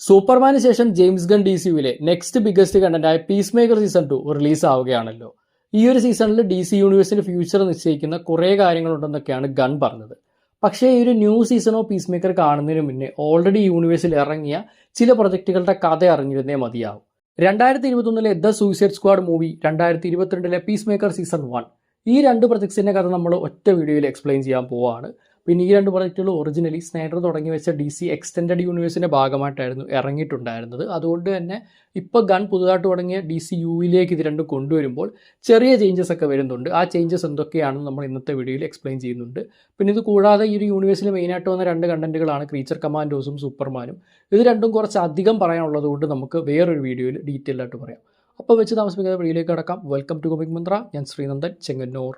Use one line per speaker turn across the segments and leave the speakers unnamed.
സൂപ്പർമാന് ശേഷം James Gunn DCUവിലെ next biggest കണ്ടന്റായ പീസ് മേക്കർ സീസൺ 2 റിലീസ് ആവുകയാണല്ലോ. ഈ ഒരു സീസണിൽ DC യൂണിവേഴ്സിന്റെ ഫ്യൂച്ചർ നിശ്ചയിക്കുന്ന കുറേ കാര്യങ്ങളുണ്ടെന്നൊക്കെയാണ് ഗൺ പറഞ്ഞത്. പക്ഷേ ഈ ഒരു ന്യൂ സീസണോ പീസ് മേക്കർ കാണുന്നതിന് മുന്നേ ഓൾറെഡി യൂണിവേഴ്സിൽ ഇറങ്ങിയ ചില പ്രൊജക്റ്റുകളുടെ കഥ അറിഞ്ഞിരുന്നേ മതിയാവും. 2021 the suicide squad movie, 2022 piece maker season 1, ഈ രണ്ട് പ്രൊജക്ട്സിന്റെ കഥ നമ്മൾ ഒറ്റ വീഡിയോയിൽ എക്സ്പ്ലെയിൻ ചെയ്യാൻ പോവുകയാണ്. പിന്നെ ഈ രണ്ട് പ്രൊജക്റ്റുകൾ ഒറിജിനലി സ്നൈഡർ തുടങ്ങി വെച്ച DC എക്സ്റ്റൻഡഡ് യൂണിവേഴ്സിന്റെ ഭാഗമായിട്ടായിരുന്നു ഇറങ്ങിയിട്ടുണ്ടായിരുന്നത്. അതുകൊണ്ട് തന്നെ ഇപ്പോൾ ഗൺ പുതുതായിട്ട് തുടങ്ങിയ DCUവിലേക്ക് ഇത് രണ്ടും കൊണ്ടുവരുമ്പോൾ ചെറിയ ചേഞ്ചസ് ഒക്കെ വരുന്നുണ്ട്. ആ ചേഞ്ചസ് എന്തൊക്കെയാണെന്ന് നമ്മൾ ഇന്നത്തെ വീഡിയോയിൽ എക്സ്പ്ലെയിൻ ചെയ്യുന്നുണ്ട്. പിന്നെ ഇത് കൂടാതെ ഈ ഒരു യൂണിവേഴ്സിൽ മെയിനായിട്ട് വന്ന രണ്ട് കണ്ടന്റുകളാണ് ക്രീച്ചർ കമാൻഡോസും സൂപ്പർമാനും. ഇത് രണ്ടും കുറച്ച് അധികം പറയാനുള്ളത് കൊണ്ട് നമുക്ക് വേറൊരു വീഡിയോയിൽ ഡീറ്റെയിൽ ആയിട്ട് പറയാം. അപ്പോൾ വെച്ച് താമസിപ്പിക്കാതെ വീഡിയോയിലേക്ക് കടക്കാം. വെൽക്കം ടു കോമിക് മന്ത്ര. ഞാൻ Sreenandan, Chengannur.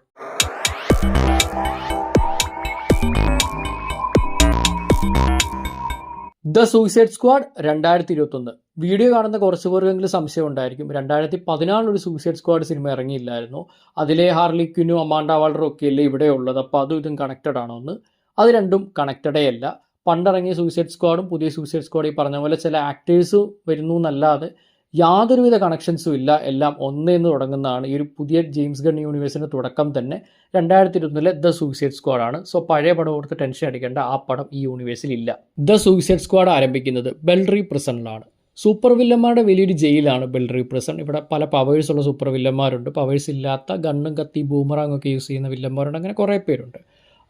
The suicide squad 2021. Video കാണുന്ന കുറച്ച് പേർക്കെങ്കിലും സംശയം ഉണ്ടായിരിക്കും, 2014 ഒരു സൂയിസൈഡ് സ്ക്വാഡ് സിനിമ ഇറങ്ങിയില്ലായിരുന്നു, അതിലെ ഹാർലി ക്വിന്നും അമാൻഡ വാളറും ഒക്കെ അല്ലേ ഇവിടെ ഉള്ളത്, അപ്പോൾ അതും ഇതും കണക്റ്റഡ് ആണോ എന്ന്? അത് രണ്ടും കണക്റ്റഡേ അല്ല. പണ്ടിറങ്ങിയ സൂയിസൈഡ് സ്ക്വാഡും പുതിയ സൂയിസൈഡ് സ്ക്വാഡ് ഈ പറഞ്ഞ പോലെ ചില ആക്ടേഴ്സ് വരുന്നു എന്നല്ലാതെ യാതൊരുവിധ കണക്ഷൻസും ഇല്ല. എല്ലാം ഒന്നേന്ന് തുടങ്ങുന്നതാണ്. ഈ ഒരു പുതിയ ജെയിംസ് ഗൺ യൂണിവേഴ്സിൻ്റെ തുടക്കം തന്നെ 2021 ദ സൂയിസൈഡ് സ്ക്വാഡാണ്. സോ പഴയ പടം ഓർത്ത് ടെൻഷൻ അടിക്കേണ്ട, ആ പടം ഈ യൂണിവേഴ്സിൽ ഇല്ല. ദ സൂയിസൈഡ് സ്ക്വാഡ് ആരംഭിക്കുന്നത് ബെൽറി പ്രിസണിലാണ്. സൂപ്പർ വില്ലന്മാരുടെ വലിയൊരു ജയിലാണ് ബെൽറി പ്രിസൺ. ഇവിടെ പല പവേഴ്സ് ഉള്ള സൂപ്പർ വില്ലന്മാരുണ്ട്, പവേഴ്സ് ഇല്ലാത്ത ഗണ്ണും കത്തി ബൂമറാങ് ഒക്കെ യൂസ് ചെയ്യുന്ന വില്ലന്മാരുണ്ട്, അങ്ങനെ കുറേ പേരുണ്ട്.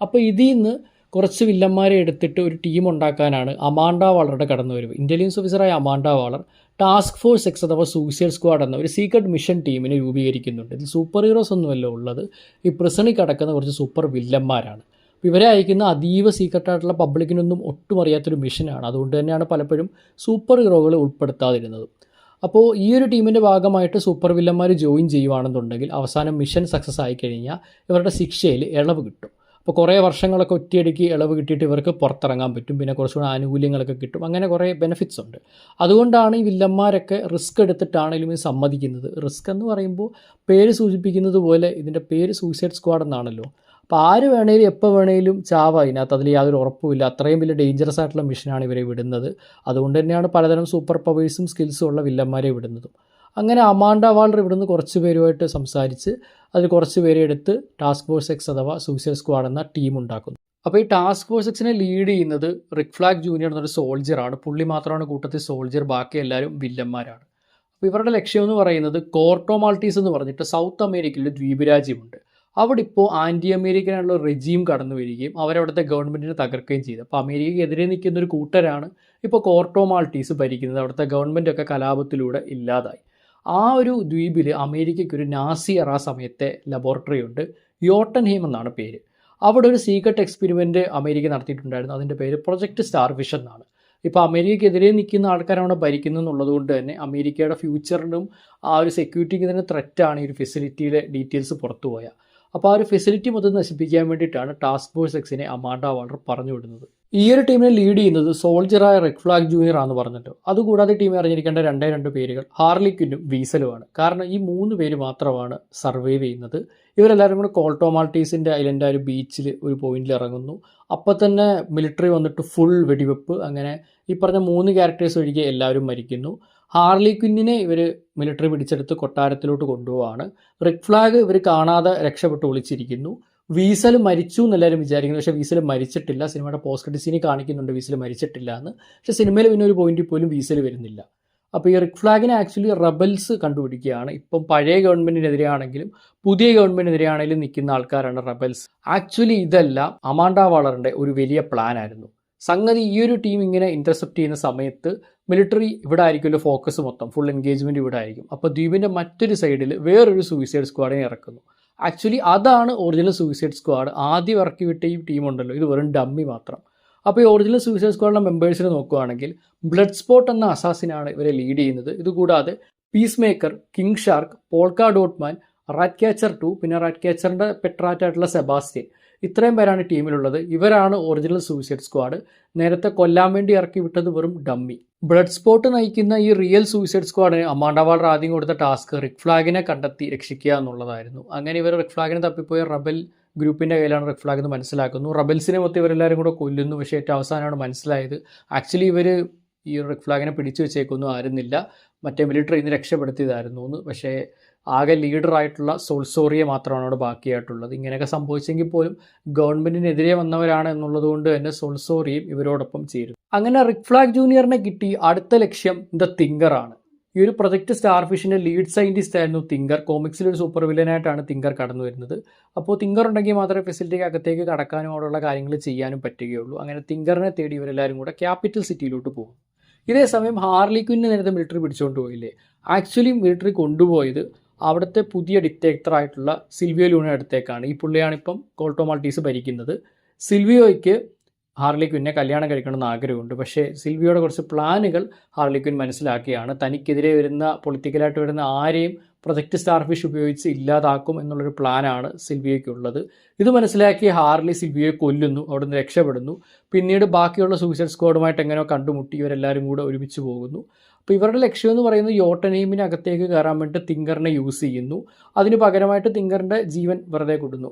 അപ്പോൾ ഇതിൽ നിന്ന് കുറച്ച് വില്ലന്മാരെ എടുത്തിട്ട് ഒരു ടീം ഉണ്ടാക്കാനാണ് അമാൻഡ വാളറുടെ കടന്നുവരവ്. ഇൻ്റലിജൻസ് ഓഫീസറായ അമാൻഡ വാളർ ടാസ്ക് ഫോഴ്സ് X അഥവാ സൂയിസൈഡ് സ്ക്വാഡ് എന്ന ഒരു സീക്രട്ട് മിഷൻ ടീമിനെ രൂപീകരിക്കുന്നുണ്ട്. ഇതിൽ സൂപ്പർ ഹീറോസ് ഒന്നുമല്ല ഉള്ളത്, ഈ പ്രിസണിൽ കിടക്കുന്ന കുറച്ച് സൂപ്പർ വില്ലന്മാരാണ്. അപ്പോൾ ഇവരെ അയക്കുന്ന അതീവ സീക്രട്ടായിട്ടുള്ള പബ്ലിക്കിനൊന്നും ഒട്ടും അറിയാത്തൊരു മിഷനാണ്. അതുകൊണ്ട് തന്നെയാണ് പലപ്പോഴും സൂപ്പർ ഹീറോകൾ ഉൾപ്പെടുത്താതിരുന്നത്. അപ്പോൾ ഈ ഒരു ടീമിൻ്റെ ഭാഗമായിട്ട് സൂപ്പർ വില്ലന്മാർ ജോയിൻ ചെയ്യുവാണെന്നുണ്ടെങ്കിൽ അവസാനം മിഷൻ സക്സസ് ആയി കഴിഞ്ഞാൽ ഇവരുടെ ശിക്ഷയിൽ ഇളവ് കിട്ടും. അപ്പോൾ കുറേ വർഷങ്ങളൊക്കെ ഒറ്റയടിക്ക് ഇളവ് കിട്ടിയിട്ട് ഇവർക്ക് പുറത്തിറങ്ങാൻ പറ്റും. പിന്നെ കുറച്ചുകൂടെ ആനുകൂല്യങ്ങളൊക്കെ കിട്ടും. അങ്ങനെ കുറേ ബെനിഫിറ്റ്സ് ഉണ്ട്. അതുകൊണ്ടാണ് ഈ വില്ലന്മാരൊക്കെ റിസ്ക് എടുത്തിട്ടാണെങ്കിലും ഇത് സമ്മതിക്കുന്നത്. റിസ്ക് എന്ന് പറയുമ്പോൾ പേര് സൂചിപ്പിക്കുന്നത് പോലെ ഇതിൻ്റെ പേര് സൂയിസൈഡ് സ്ക്വാഡ് എന്നാണല്ലോ. അപ്പോൾ ആര് വേണേലും എപ്പോൾ വേണേലും ചാവാം ഇതിനകത്ത്, അതിൽ യാതൊരു ഉറപ്പുമില്ല. അത്രയും വലിയ ഡേഞ്ചറസ് ആയിട്ടുള്ള മിഷനാണ് ഇവരെ വിടുന്നത്. അതുകൊണ്ട് തന്നെയാണ് പലതരം സൂപ്പർ പവേഴ്സും സ്കിൽസും ഉള്ള വില്ലന്മാരെ വിടുന്നതും. അങ്ങനെ അമാൻഡ വാളർ ഇവിടുന്ന് കുറച്ച് പേരുമായിട്ട് സംസാരിച്ച് അതിൽ കുറച്ച് പേരെ എടുത്ത് ടാസ്ക് ഫോഴ്സ് X അഥവാ സൂയിസൈഡ് സ്ക്വാഡ് എന്ന ടീം ഉണ്ടാക്കുന്നു. അപ്പോൾ ഈ ടാസ്ക് ഫോഴ്സ് Xനെ ലീഡ് ചെയ്യുന്നത് റിക് ഫ്ലാഗ് ജൂനിയർ എന്നൊരു സോൾജറാണ്. പുള്ളി മാത്രമാണ് കൂട്ടത്തിൽ സോൾജർ, ബാക്കി എല്ലാവരും വില്ലന്മാരാണ്. അപ്പോൾ ഇവരുടെ ലക്ഷ്യം എന്ന് പറയുന്നത് കോർട്ടോ മാൾട്ടീസ് എന്ന് പറഞ്ഞിട്ട് സൗത്ത് അമേരിക്കയിൽ ദ്വീപ് രാജ്യമുണ്ട്. അവിടെ ഇപ്പോൾ ആൻറ്റി അമേരിക്കനുള്ള റെജീം കടന്നു വരികയും അവരവിടുത്തെ ഗവൺമെൻറ്റിനെ തകർക്കുകയും ചെയ്തു. അപ്പോൾ അമേരിക്കയ്ക്കെതിരെ നിൽക്കുന്ന ഒരു കൂട്ടരാണ് ഇപ്പോൾ കോർട്ടോ മാൾട്ടീസ് ഭരിക്കുന്നത്. അവിടുത്തെ ഗവൺമെൻറ്റൊക്കെ കലാപത്തിലൂടെ ഇല്ലാതായി. ആ ഒരു ദ്വീപിൽ അമേരിക്കയ്ക്ക് ഒരു നാസി എറാ സമയത്തെ ലബോറട്ടറി ഉണ്ട്, യോട്ടൻഹീം എന്നാണ് പേര്. അവിടെ ഒരു സീക്രട്ട് എക്സ്പെരിമെൻറ്റ് അമേരിക്ക നടത്തിയിട്ടുണ്ടായിരുന്നു. അതിൻ്റെ പേര് പ്രൊജക്റ്റ് സ്റ്റാർവിഷൻ എന്നാണ്. ഇപ്പോൾ അമേരിക്കയ്ക്കെതിരെ നിൽക്കുന്ന ആൾക്കാരാണ് ഭരിക്കുന്നത് എന്നുള്ളത് കൊണ്ട് തന്നെ അമേരിക്കയുടെ ഫ്യൂച്ചറിനും ആ ഒരു സെക്യൂരിറ്റിക്ക് തന്നെ ത്രെറ്റാണ് ഈ ഒരു ഫെസിലിറ്റിയിലെ ഡീറ്റെയിൽസ് പുറത്തു പോയാൽ. അപ്പോൾ ആ ഒരു ഫെസിലിറ്റി മൊത്തം നശിപ്പിക്കാൻ വേണ്ടിയിട്ടാണ് ടാസ്ക് ഫോഴ്സ് Xനെ അമാൻഡ വാളർ പറഞ്ഞു വിടുന്നത്. ഈ ഒരു ടീമിനെ ലീഡ് ചെയ്യുന്നത് സോൾജറായ റിക് ഫ്ലാഗ് ജൂനിയർ ആണെന്ന് പറഞ്ഞിട്ട്. അതുകൂടാതെ ടീം അറിഞ്ഞിരിക്കേണ്ട രണ്ട് പേരുകൾ ഹാർലി ക്വിന്നും വീസലുമാണ്. കാരണം ഈ 3 പേര് മാത്രമാണ് സർവൈവ് ചെയ്യുന്നത്. ഇവരെല്ലാവരും കൂടെ കോൾട്ടോ മാൾട്ടീസിൻ്റെ ഐലൻഡ് ഒരു ബീച്ചിൽ ഒരു പോയിന്റിൽ ഇറങ്ങുന്നു. അപ്പോൾ തന്നെ മിലിറ്ററി വന്നിട്ട് ഫുൾ വെടിവെപ്പ്. അങ്ങനെ ഈ പറഞ്ഞ 3 ക്യാരക്ടേഴ്സ് ഒഴികെ എല്ലാവരും മരിക്കുന്നു. ഹാർലി ക്വിന്നിനെ ഇവർ മിലിറ്ററി പിടിച്ചെടുത്ത് കൊട്ടാരത്തിലോട്ട് കൊണ്ടുപോവാണ്. റിക് ഫ്ലാഗ് ഇവർ കാണാതെ രക്ഷപ്പെട്ട് ഒളിച്ചിരിക്കുന്നു. വീസൽ മരിച്ചു എന്നെല്ലാവരും വിചാരിക്കുന്നു, പക്ഷേ വീസൽ മരിച്ചിട്ടില്ല. സിനിമയുടെ പോസ്റ്റ് ക്രെഡിറ്റ് സീനിൽ കാണിക്കുന്നുണ്ട് വീസൽ മരിച്ചിട്ടില്ല എന്ന്. പക്ഷേ സിനിമയിൽ പിന്നെ ഒരു പോയിന്റിൽ പോലും വീസൽ വരുന്നില്ല. അപ്പോൾ ഈ റിക് ഫ്ലാഗിനെ ആക്ച്വലി റബൽസ് കണ്ടുപിടിക്കുകയാണ്. ഇപ്പം പഴയ ഗവൺമെൻറ്റിനെതിരെയാണെങ്കിലും പുതിയ ഗവൺമെൻറ്റിനെതിരെയാണെങ്കിലും നിൽക്കുന്ന ആൾക്കാരാണ് റബൽസ്. ആക്ച്വലി ഇതെല്ലാം അമാൻഡ വാളറിൻ്റെ ഒരു വലിയ പ്ലാൻ ആയിരുന്നു. സംഗതി ഈ ഒരു ടീം ഇങ്ങനെ ഇൻ്റർസെപ്റ്റ് ചെയ്യുന്ന സമയത്ത് മിലിറ്ററി ഇവിടെ ആയിരിക്കുമല്ലോ ഫോക്കസ്, മൊത്തം ഫുൾ എൻഗേജ്മെൻറ്റ് ഇവിടെ ആയിരിക്കും. അപ്പോൾ ദ്വീപിൻ്റെ മറ്റൊരു സൈഡിൽ വേറൊരു സൂയിസൈഡ് സ്ക്വാഡിനെ ഇറക്കുന്നു. ആക്ച്വലി അതാണ് ഒറിജിനൽ സൂയിസൈഡ് സ്ക്വാഡ്. ആദ്യം ഇറക്കി വിട്ട ഈ ടീമുണ്ടല്ലോ, ഇത് വെറും ഡമ്മി മാത്രം. അപ്പോൾ ഈ ഒറിജിനൽ സൂയിസൈഡ് സ്ക്വാഡിൻ്റെ മെമ്പേഴ്സിനെ നോക്കുകയാണെങ്കിൽ ബ്ലഡ് സ്പോട്ട് എന്ന അസാസിനാണ് ഇവരെ ലീഡ് ചെയ്യുന്നത്. ഇതുകൂടാതെ piece maker, king shark, polka ഡോട്ട്മാൻ, rat catcher 2, പിന്നെ റാറ്റ് ക്യാച്ചറിൻ്റെ പെട്രാറ്റായിട്ടുള്ള സെബാസ്റ്റ്യൻ, ഇത്രയും പേരാണ് ടീമിലുള്ളത്. ഇവരാണ് ഒറിജിനൽ സൂയിസൈഡ് സ്ക്വാഡ്. നേരത്തെ കൊല്ലാൻ വേണ്ടി ഇറക്കി വിട്ടത് വെറും ഡമ്മി. ബ്ലഡ് സ്പോട്ട് നയിക്കുന്ന ഈ റിയൽ സൂയിസൈഡ് സ്ക്വാഡിന് അമാൻഡ വാളർ ആദ്യം കൊടുത്ത ടാസ്ക് റിക് ഫ്ലാഗിനെ കണ്ടെത്തി രക്ഷിക്കുക എന്നുള്ളതായിരുന്നു. അങ്ങനെ ഇവർ റിക് ഫ്ലാഗിനെ തപ്പിപ്പോയ റബൽ ഗ്രൂപ്പിൻ്റെ കയ്യിലാണ് റിക് ഫ്ലാഗ് എന്ന് മനസ്സിലാക്കുന്നു. റബൽസിനെ മൊത്തം ഇവരെല്ലാവരും കൂടെ കൊല്ലുന്നു. പക്ഷേ ഏറ്റവും അവസാനമാണ് മനസ്സിലായത് ആക്ച്വലി ഇവർ ഈ ഒരു റെഡ് ഫ്ലാഗിനെ പിടിച്ചു വെച്ചേക്കൊന്നും ആയിരുന്നില്ല, മറ്റേ മിലിറ്ററി ഇന്ന് രക്ഷപ്പെടുത്തിയതായിരുന്നു എന്ന്. പക്ഷേ ആകെ ലീഡറായിട്ടുള്ള സോൾസോറിയെ മാത്രമാണ് അവിടെ ബാക്കിയായിട്ടുള്ളത്. ഇങ്ങനെയൊക്കെ സംഭവിച്ചെങ്കിൽ പോലും ഗവൺമെൻറ്റിനെതിരെ വന്നവരാണ് എന്നുള്ളത് കൊണ്ട് തന്നെ സോൾസോറിയും ഇവരോടൊപ്പം ചേരും. അങ്ങനെ റിക് ഫ്ലാഗ് ജൂനിയറിനെ കിട്ടി. അടുത്ത ലക്ഷ്യം ദ തിങ്കറാണ്. ഈ ഒരു പ്രൊജക്ട് സ്റ്റാർഫിഷിൻ്റെ ലീഡ് സയൻറ്റിസ്റ്റ് ആയിരുന്നു തിങ്കർ. കോമിക്സിലൊരു സൂപ്പർ വില്ലനായിട്ടാണ് തിങ്കർ കടന്നു വരുന്നത്. അപ്പോൾ തിങ്കർ ഉണ്ടെങ്കിൽ മാത്രമേ ഫെസിലിറ്റിക്ക് അകത്തേക്ക് കടക്കാനും അവിടെയുള്ള കാര്യങ്ങൾ ചെയ്യാനും പറ്റുകയുള്ളൂ. അങ്ങനെ തിങ്കറിനെ തേടി ഇവരെല്ലാവരും കൂടെ ക്യാപിറ്റൽ സിറ്റിയിലോട്ട് പോകും. ഇതേ സമയം ഹാർലി ക്വിന്നെ നേരത്തെ മിലിറ്ററി പിടിച്ചുകൊണ്ട് പോയില്ലേ, ആക്ച്വലി മിലിറ്ററി കൊണ്ടുപോയത് അവിടുത്തെ പുതിയ ഡിക്റ്റേറ്ററായിട്ടുള്ള സിൽവിയോ ലൂണ അടുത്തേക്കാണ്. ഈ പുള്ളിയാണിപ്പം കോൾട്ടോ മാൾട്ടീസ് ഭരിക്കുന്നത്. സിൽവിയോയ്ക്ക് ഹാർലി ക്വിന്നെ കല്യാണം കഴിക്കണമെന്ന് ആഗ്രഹമുണ്ട്. പക്ഷേ സിൽവിയോയുടെ കുറച്ച് പ്ലാനുകൾ ഹാർലി ക്വിൻ മനസ്സിലാക്കിയാണ്. തനിക്കെതിരെ വരുന്ന പൊളിറ്റിക്കലായിട്ട് വരുന്ന ആരെയും പ്രൊജക്ട് സ്റ്റാർഫിഷ് ഉപയോഗിച്ച് ഇല്ലാതാക്കും എന്നുള്ളൊരു പ്ലാനാണ് സിൽവിയോയ്ക്കുള്ളത്. ഇത് മനസ്സിലാക്കി ഹാർലി സിൽവിയോയെ കൊല്ലുന്നു, അവിടെ നിന്ന് രക്ഷപ്പെടുന്നു. പിന്നീട് ബാക്കിയുള്ള സൂസൈഡ് സ്ക്വാഡുമായിട്ട് എങ്ങനെയോ കണ്ടുമുട്ടി ഇവരെല്ലാവരും കൂടെ ഒരുമിച്ച് പോകുന്നു. അപ്പോൾ ഇവരുടെ ലക്ഷ്യം എന്ന് പറയുന്നത് യോട്ടനെയിമിന് അകത്തേക്ക് കയറാൻ വേണ്ടി തിങ്കറിനെ യൂസ് ചെയ്യുന്നു. അതിന് പകരമായിട്ട് തിങ്കറിൻ്റെ ജീവൻ വെറുതെ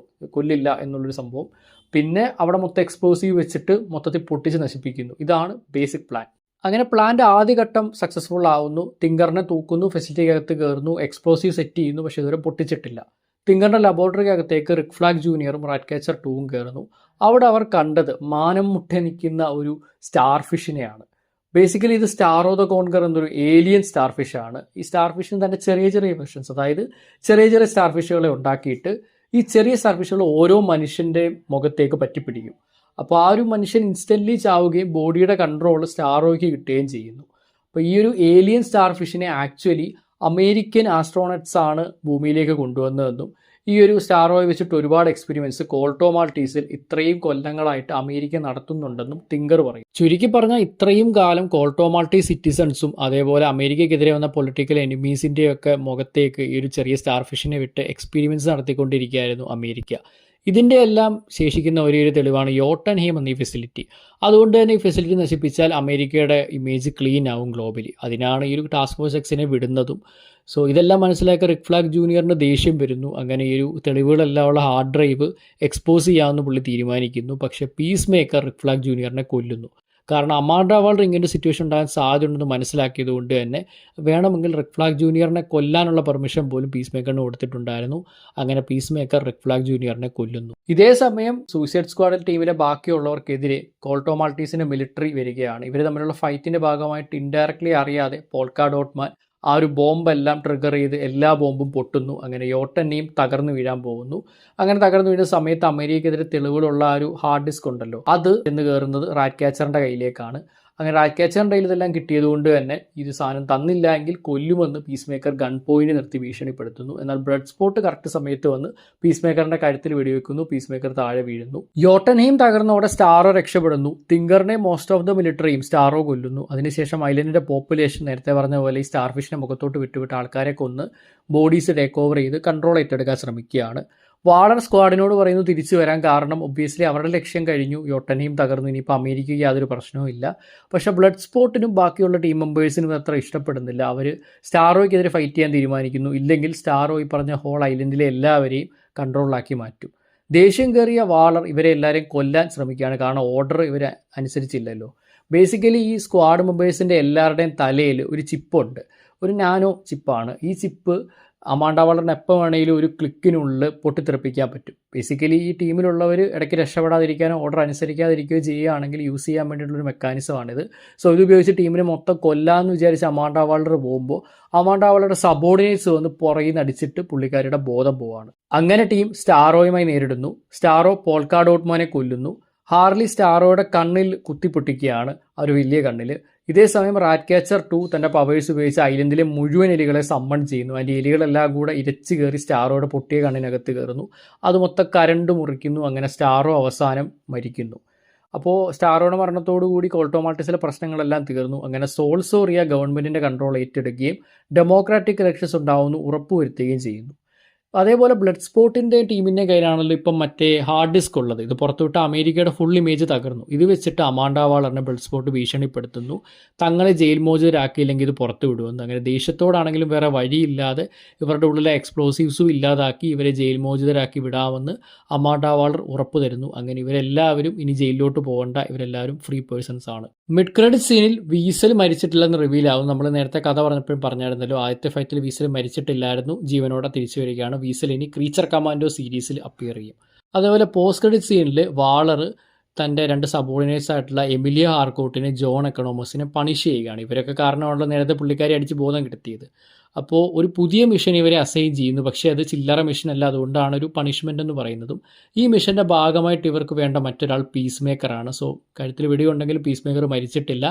കൊല്ലില്ല എന്നുള്ളൊരു സംഭവം. പിന്നെ അവിടെ മൊത്തം എക്സ്പ്ലോസീവ് വെച്ചിട്ട് മൊത്തത്തിൽ പൊട്ടിച്ച് നശിപ്പിക്കുന്നു. ഇതാണ് ബേസിക് പ്ലാൻ. അങ്ങനെ പ്ലാൻ്റെ ആദ്യഘട്ടം സക്സസ്ഫുൾ ആവുന്നു. തിങ്കറിനെ തൂക്കുന്നു, ഫെസിലിറ്റിക്കകത്ത് കയറുന്നു, എക്സ്പ്ലോസീവ് സെറ്റ് ചെയ്യുന്നു. പക്ഷേ ഇതുവരെ പൊട്ടിച്ചിട്ടില്ല. തിങ്കറിൻ്റെ ലബോറട്ടറിക്കകത്തേക്ക് റിക് ഫ്ലാഗ് ജൂനിയറും റാറ്റ് കാച്ചർ 2ഉം കയറുന്നു. അവിടെ അവർ കണ്ടത് മാനം മുട്ടി നിൽക്കുന്ന ഒരു സ്റ്റാർ ഫിഷിനെയാണ്. ബേസിക്കലി ഇത് സ്റ്റാർ ഓഫ് ദ കോൺകർ എന്നൊരു ഏലിയൻ സ്റ്റാർ ഫിഷാണ്. ഈ സ്റ്റാർ ഫിഷിന് തന്നെ ചെറിയ ചെറിയ വെർഷൻസ്, അതായത് ചെറിയ ചെറിയ സ്റ്റാർ ഫിഷുകളെ ഉണ്ടാക്കിയിട്ട് ഈ ചെറിയ സ്റ്റാർ ഫിഷുകൾ ഓരോ മനുഷ്യൻ്റെ മുഖത്തേക്ക് പറ്റിപ്പിടിക്കും. അപ്പോൾ ആ ഒരു മനുഷ്യൻ ഇൻസ്റ്റൻ്റ്ലി ചാവുകയും ബോഡിയുടെ കൺട്രോൾ സ്റ്റാറോയ്ക്ക് കിട്ടുകയും ചെയ്യുന്നു. അപ്പോൾ ഈ ഒരു ഏലിയൻ സ്റ്റാർ ഫിഷിനെ ആക്ച്വലി അമേരിക്കൻ ആസ്ട്രോണറ്റ്സ് ആണ് ഭൂമിയിലേക്ക് കൊണ്ടുവന്നതെന്നും ഈ ഒരു സ്റ്റാറോയെ വെച്ചിട്ട് ഒരുപാട് എക്സ്പെരിമെൻറ്റ്സ് കോൾട്ടോ മാൾട്ടീസിൽ ഇത്രയും കൊല്ലങ്ങളായിട്ട് അമേരിക്ക നടത്തുന്നുണ്ടെന്നും തിങ്കർ പറയും. ചുരുക്കി പറഞ്ഞാൽ ഇത്രയും കാലം കോൾട്ടോ മാൾട്ടീസ് സിറ്റിസൺസും അതേപോലെ അമേരിക്കയ്ക്കെതിരെ വന്ന പൊളിറ്റിക്കൽ എനിമീസിൻ്റെയൊക്കെ മുഖത്തേക്ക് ഈ ഒരു ചെറിയ സ്റ്റാർ ഫിഷിനെ വിട്ട് എക്സ്പെരിമെൻറ്റ്സ് നടത്തിക്കൊണ്ടിരിക്കുകയായിരുന്നു അമേരിക്ക. ഇതിൻ്റെ എല്ലാം ശേഷിക്കുന്ന ഒരേ ഒരു തെളിവാണ് യോട്ടൻഹെയിം എന്ന ഈ ഫെസിലിറ്റി. അതുകൊണ്ട് തന്നെ ഈ ഫെസിലിറ്റി നശിപ്പിച്ചാൽ അമേരിക്കയുടെ ഇമേജ് ക്ലീൻ ആവും ഗ്ലോബലി. അതിനാണ് ഈ ഒരു ടാസ്ക് ഫോഴ്സ് എക്സിനെ വിടുന്നതും. സോ ഇതെല്ലാം മനസ്സിലാക്കി റിക് ഫ്ലാഗ് ജൂനിയറിന് ദേഷ്യം വരുന്നു. അങ്ങനെ ഈ ഒരു തെളിവുകളെല്ലാം ഉള്ള ഹാർഡ് ഡ്രൈവ് എക്സ്പോസ് ചെയ്യാമെന്ന് പുള്ളി തീരുമാനിക്കുന്നു. പക്ഷേ പീസ് മേക്കർ റിക് ഫ്ലാഗ് ജൂനിയറിനെ കൊല്ലുന്നു. കാരണം അമാൻഡ വാൾഡർ ഇങ്ങനെ സിറ്റുവേഷൻ ഉണ്ടാകാൻ സാധ്യതയുണ്ടെന്ന് മനസ്സിലാക്കിയത് കൊണ്ട് തന്നെ വേണമെങ്കിൽ റിക് ഫ്ലാഗ് ജൂനിയറിനെ കൊല്ലാനുള്ള പെർമിഷൻ പോലും പീസ് മേക്കറിന് കൊടുത്തിട്ടുണ്ടായിരുന്നു. അങ്ങനെ പീസ് മേക്കർ റിക് ഫ്ലാഗ് ജൂനിയറിനെ കൊല്ലുന്നു. ഇതേ സമയം സൂസൈഡ് സ്ക്വാഡ് ടീമിലെ ബാക്കിയുള്ളവർക്കെതിരെ കോൾട്ടോ മാൾട്ടീസിൻ്റെ മിലിറ്ററി വരികയാണ്. ഇവർ തമ്മിലുള്ള ഫൈറ്റിൻ്റെ ഭാഗമായിട്ട് ഇൻഡയറക്ട്ലി അറിയാതെ പോൾക്ക ഡോട്ട്മാൻ ആ ഒരു ബോംബെല്ലാം ട്രിഗർ ചെയ്ത് എല്ലാ ബോംബും പൊട്ടുന്നു. അങ്ങനെ യോട്ടനെയും തകർന്നു വീഴാൻ പോകുന്നു. അങ്ങനെ തകർന്നു വീഴുന്ന സമയത്ത് അമേരിക്കയ്ക്കെതിരെ തെളിവുകളുള്ള ആ ഒരു ഹാർഡ് ഡിസ്ക് ഉണ്ടല്ലോ, അത് എന്ന് കയറുന്നത് റാറ്റ് കാച്ചറിൻ്റെ കയ്യിലേക്കാണ്. അങ്ങനെ റാറ്റ് കാച്ചറിൻ്റെ കയ്യിൽ ഇതെല്ലാം കിട്ടിയതുകൊണ്ട് തന്നെ ഇത് സാധനം തന്നില്ല എങ്കിൽ കൊല്ലുമെന്ന് പീസ് മേക്കർ ഗൺ പോയിന്റ് നിർത്തി ഭീഷണിപ്പെടുത്തുന്നു. എന്നാൽ ബ്ലഡ് സ്പോട്ട് കറക്റ്റ് സമയത്ത് വന്ന് പീസ് മേക്കറിൻ്റെ കഴുത്തിൽ വെടിവെക്കുന്നു. പീസ് മേക്കർ താഴെ വീഴുന്നു. യോട്ടനെയും തകർന്നോടെ സ്റ്റാറോ രക്ഷപ്പെടുന്നു. തിങ്കറിനെ മോസ്റ്റ് ഓഫ് ദ മിലിറ്ററിയും സ്റ്റാറോ കൊല്ലുന്നു. അതിനുശേഷം ഐലൻഡിൻ്റെ പോപ്പുലേഷൻ നേരത്തെ പറഞ്ഞ പോലെ ഈ സ്റ്റാർ ഫിഷിനെ മുഖത്തോട്ട് വിട്ടുവിട്ട് ആൾക്കാരെ കൊന്ന് ബോഡീസ് ടേക്ക് ഓവർ ചെയ്ത് കൺട്രോൾ ഏറ്റെടുക്കാൻ ശ്രമിക്കുകയാണ്. വാളർ സ്ക്വാഡിനോട് പറയുന്നു തിരിച്ചു വരാൻ. കാരണം ഒബ്വിയസ്ലി അവരുടെ ലക്ഷ്യം കഴിഞ്ഞു, യോട്ടനെയും തകർന്നു, ഇനിയിപ്പോൾ അമേരിക്കയ്ക്ക് യാതൊരു പ്രശ്നവും ഇല്ല. പക്ഷേ ബ്ലഡ് സ്പോട്ടിനും ബാക്കിയുള്ള ടീം മെമ്പേഴ്സിനും അത്ര ഇഷ്ടപ്പെടുന്നില്ല. അവർ സ്റ്റാറോയ്ക്കെതിരെ ഫൈറ്റ് ചെയ്യാൻ തീരുമാനിക്കുന്നു. ഇല്ലെങ്കിൽ സ്റ്റാറോ ഈ പറഞ്ഞ ഹോൾ ഐലൻഡിലെ എല്ലാവരെയും കൺട്രോളിലാക്കി മാറ്റും. ദേഷ്യം കയറിയ വാളർ ഇവരെ എല്ലാവരെയും കൊല്ലാൻ ശ്രമിക്കുകയാണ്. കാരണം ഓർഡർ ഇവർ അനുസരിച്ചില്ലല്ലോ. ബേസിക്കലി ഈ സ്ക്വാഡ് മെമ്പേഴ്സിൻ്റെ എല്ലാവരുടെയും തലയിൽ ഒരു ചിപ്പുണ്ട്, ഒരു നാനോ ചിപ്പാണ്. ഈ ചിപ്പ് അമാൻഡ വാളറിന് എപ്പോൾ വേണമെങ്കിലും ഒരു ക്ലിക്കിനുള്ളിൽ പൊട്ടിത്തെറിപ്പിക്കാൻ പറ്റും. ബേസിക്കലി ഈ ടീമിലുള്ളവർ ഇടയ്ക്ക് രക്ഷപ്പെടാതിരിക്കാനോ ഓർഡർ അനുസരിക്കാതിരിക്കുകയോ ചെയ്യുകയാണെങ്കിൽ യൂസ് ചെയ്യാൻ വേണ്ടിയിട്ടുള്ളൊരു മെക്കാനിസമാണിത്. സോ ഇത് ഉപയോഗിച്ച് ടീമിനെ മൊത്തം കൊല്ലാമെന്ന് വിചാരിച്ച് അമാൻഡ വാളർ പോകുമ്പോൾ അമാൻഡ വാളറുടെ സബോർഡിനേറ്റ്സ് വന്ന് പുറകിൽ നിന്ന് അടിച്ചിട്ട് പുള്ളിക്കാരുടെ ബോധം പോവാണ്. അങ്ങനെ ടീം സ്റ്റാറോയുമായി നേരിടുന്നു. സ്റ്റാറോ പോൾക്ക ഡോട്ട്മാനെ കൊല്ലുന്നു. ഹാർലി സ്റ്റാറോയുടെ കണ്ണിൽ കുത്തിപ്പൊട്ടിക്കുകയാണ്, ഒരു വലിയ കണ്ണിൽ. ഇതേ സമയം റാറ്റ് കാച്ചർ 2 തൻ്റെ പവേഴ്സ് ഉപയോഗിച്ച് ഐലൻഡിലെ മുഴുവൻ എലികളെ സമ്മൺ ചെയ്യുന്നു. അതിൻ്റെ എലികളെല്ലാം കൂടെ ഇരച്ച് കയറി സ്റ്റാറോയുടെ പൊട്ടിയ കണ്ണിനകത്ത് കയറുന്നു. അത് മൊത്തം കരണ്ട് മുറിക്കുന്നു. അങ്ങനെ സ്റ്റാറോ അവസാനം മരിക്കുന്നു. അപ്പോൾ സ്റ്റാറോയുടെ മരണത്തോടു കൂടി കോൾട്ടോ മാൾട്ടീസിലെ പ്രശ്നങ്ങളെല്ലാം തീർന്നു. അങ്ങനെ സോൾസോറിയ ഗവൺമെൻറ്റിൻ്റെ കൺട്രോൾ ഏറ്റെടുക്കുകയും ഡെമോക്രാറ്റിക് ഇലക്ഷൻസ് ഉണ്ടാവുമെന്ന് ഉറപ്പുവരുത്തുകയും ചെയ്യുന്നു. അതേപോലെ ബ്ലഡ് സ്പോട്ടിൻ്റെ ടീമിൻ്റെ കയ്യിലാണല്ലോ ഇപ്പം മറ്റേ ഹാർഡ് ഡിസ്ക് ഉള്ളത്. ഇത് പുറത്തുവിട്ട അമേരിക്കയുടെ ഫുൾ ഇമേജ് തകർന്നു. ഇത് വെച്ചിട്ട് അമാൻഡ വാളറിനെ ബ്ലഡ് സ്പോട്ട് ഭീഷണിപ്പെടുത്തുന്നു. തങ്ങളെ ജയിൽ മോചിതരാക്കിയില്ലെങ്കിൽ ഇത് പുറത്തു വിടുമെന്ന്. അങ്ങനെ ദേഷ്യത്തോടാണെങ്കിലും വേറെ വഴിയില്ലാതെ ഇവരുടെ ഉള്ളിലെ എക്സ്പ്ലോസീവ്സും ഇല്ലാതാക്കി ഇവരെ ജയിൽ മോചിതരാക്കി വിടാമെന്ന് അമാൻഡ വാളർ ഉറപ്പ് തരുന്നു. അങ്ങനെ ഇവരെല്ലാവരും ഇനി ജയിലിലോട്ട് പോകേണ്ട, ഇവരെല്ലാവരും ഫ്രീ പേഴ്സൺസ് ആണ്. മിഡ് ക്രെഡിറ്റ് സീനിൽ വീസൽ മരിച്ചിട്ടില്ലെന്ന് റിവീൽ ആവും. നമ്മൾ നേരത്തെ കഥ പറഞ്ഞപ്പോഴും പറഞ്ഞായിരുന്നല്ലോ, ആദ്യത്തെ ഫൈറ്റിൽ വീസൽ മരിച്ചിട്ടില്ലായിരുന്നു, ജീവനോടെ തിരിച്ചു വരികയാണ്. വീസൽ ഇനി ക്രീച്ചർ കമാൻഡോ സീരീസിൽ അപ്പിയർ ചെയ്യും. അതേപോലെ പോസ്റ്റ് ക്രെഡിറ്റ് സീനിൽ വാളർ തൻ്റെ 2 സബോർഡിനേറ്റ്സ് ആയിട്ടുള്ള എമിലിയ ഹാർക്കോട്ടിനെ, ജോൺ എക്കണോമസിനെ പണിഷ് ചെയ്യുകയാണ്. ഇവരൊക്കെ കാരണമാണല്ലോ നേരത്തെ പുള്ളിക്കാരി അടിച്ച് ബോധം കിടത്തിയത്. അപ്പോൾ ഒരു പുതിയ മിഷൻ ഇവരെ അസൈൻ ചെയ്യുന്നു, പക്ഷേ അത് ചില്ലറ മിഷൻ അല്ല, അതുകൊണ്ടാണ് ഒരു പണിഷ്മെൻ്റ് എന്ന് പറയുന്നതും. ഈ മിഷൻ്റെ ഭാഗമായിട്ട് ഇവർക്ക് വേണ്ട മറ്റൊരാൾ പീസ് മേക്കറാണ്. സോ കഴുത്തിൽ വെടിയുണ്ടെങ്കിൽ പീസ് മേക്കർ മരിച്ചിട്ടില്ല,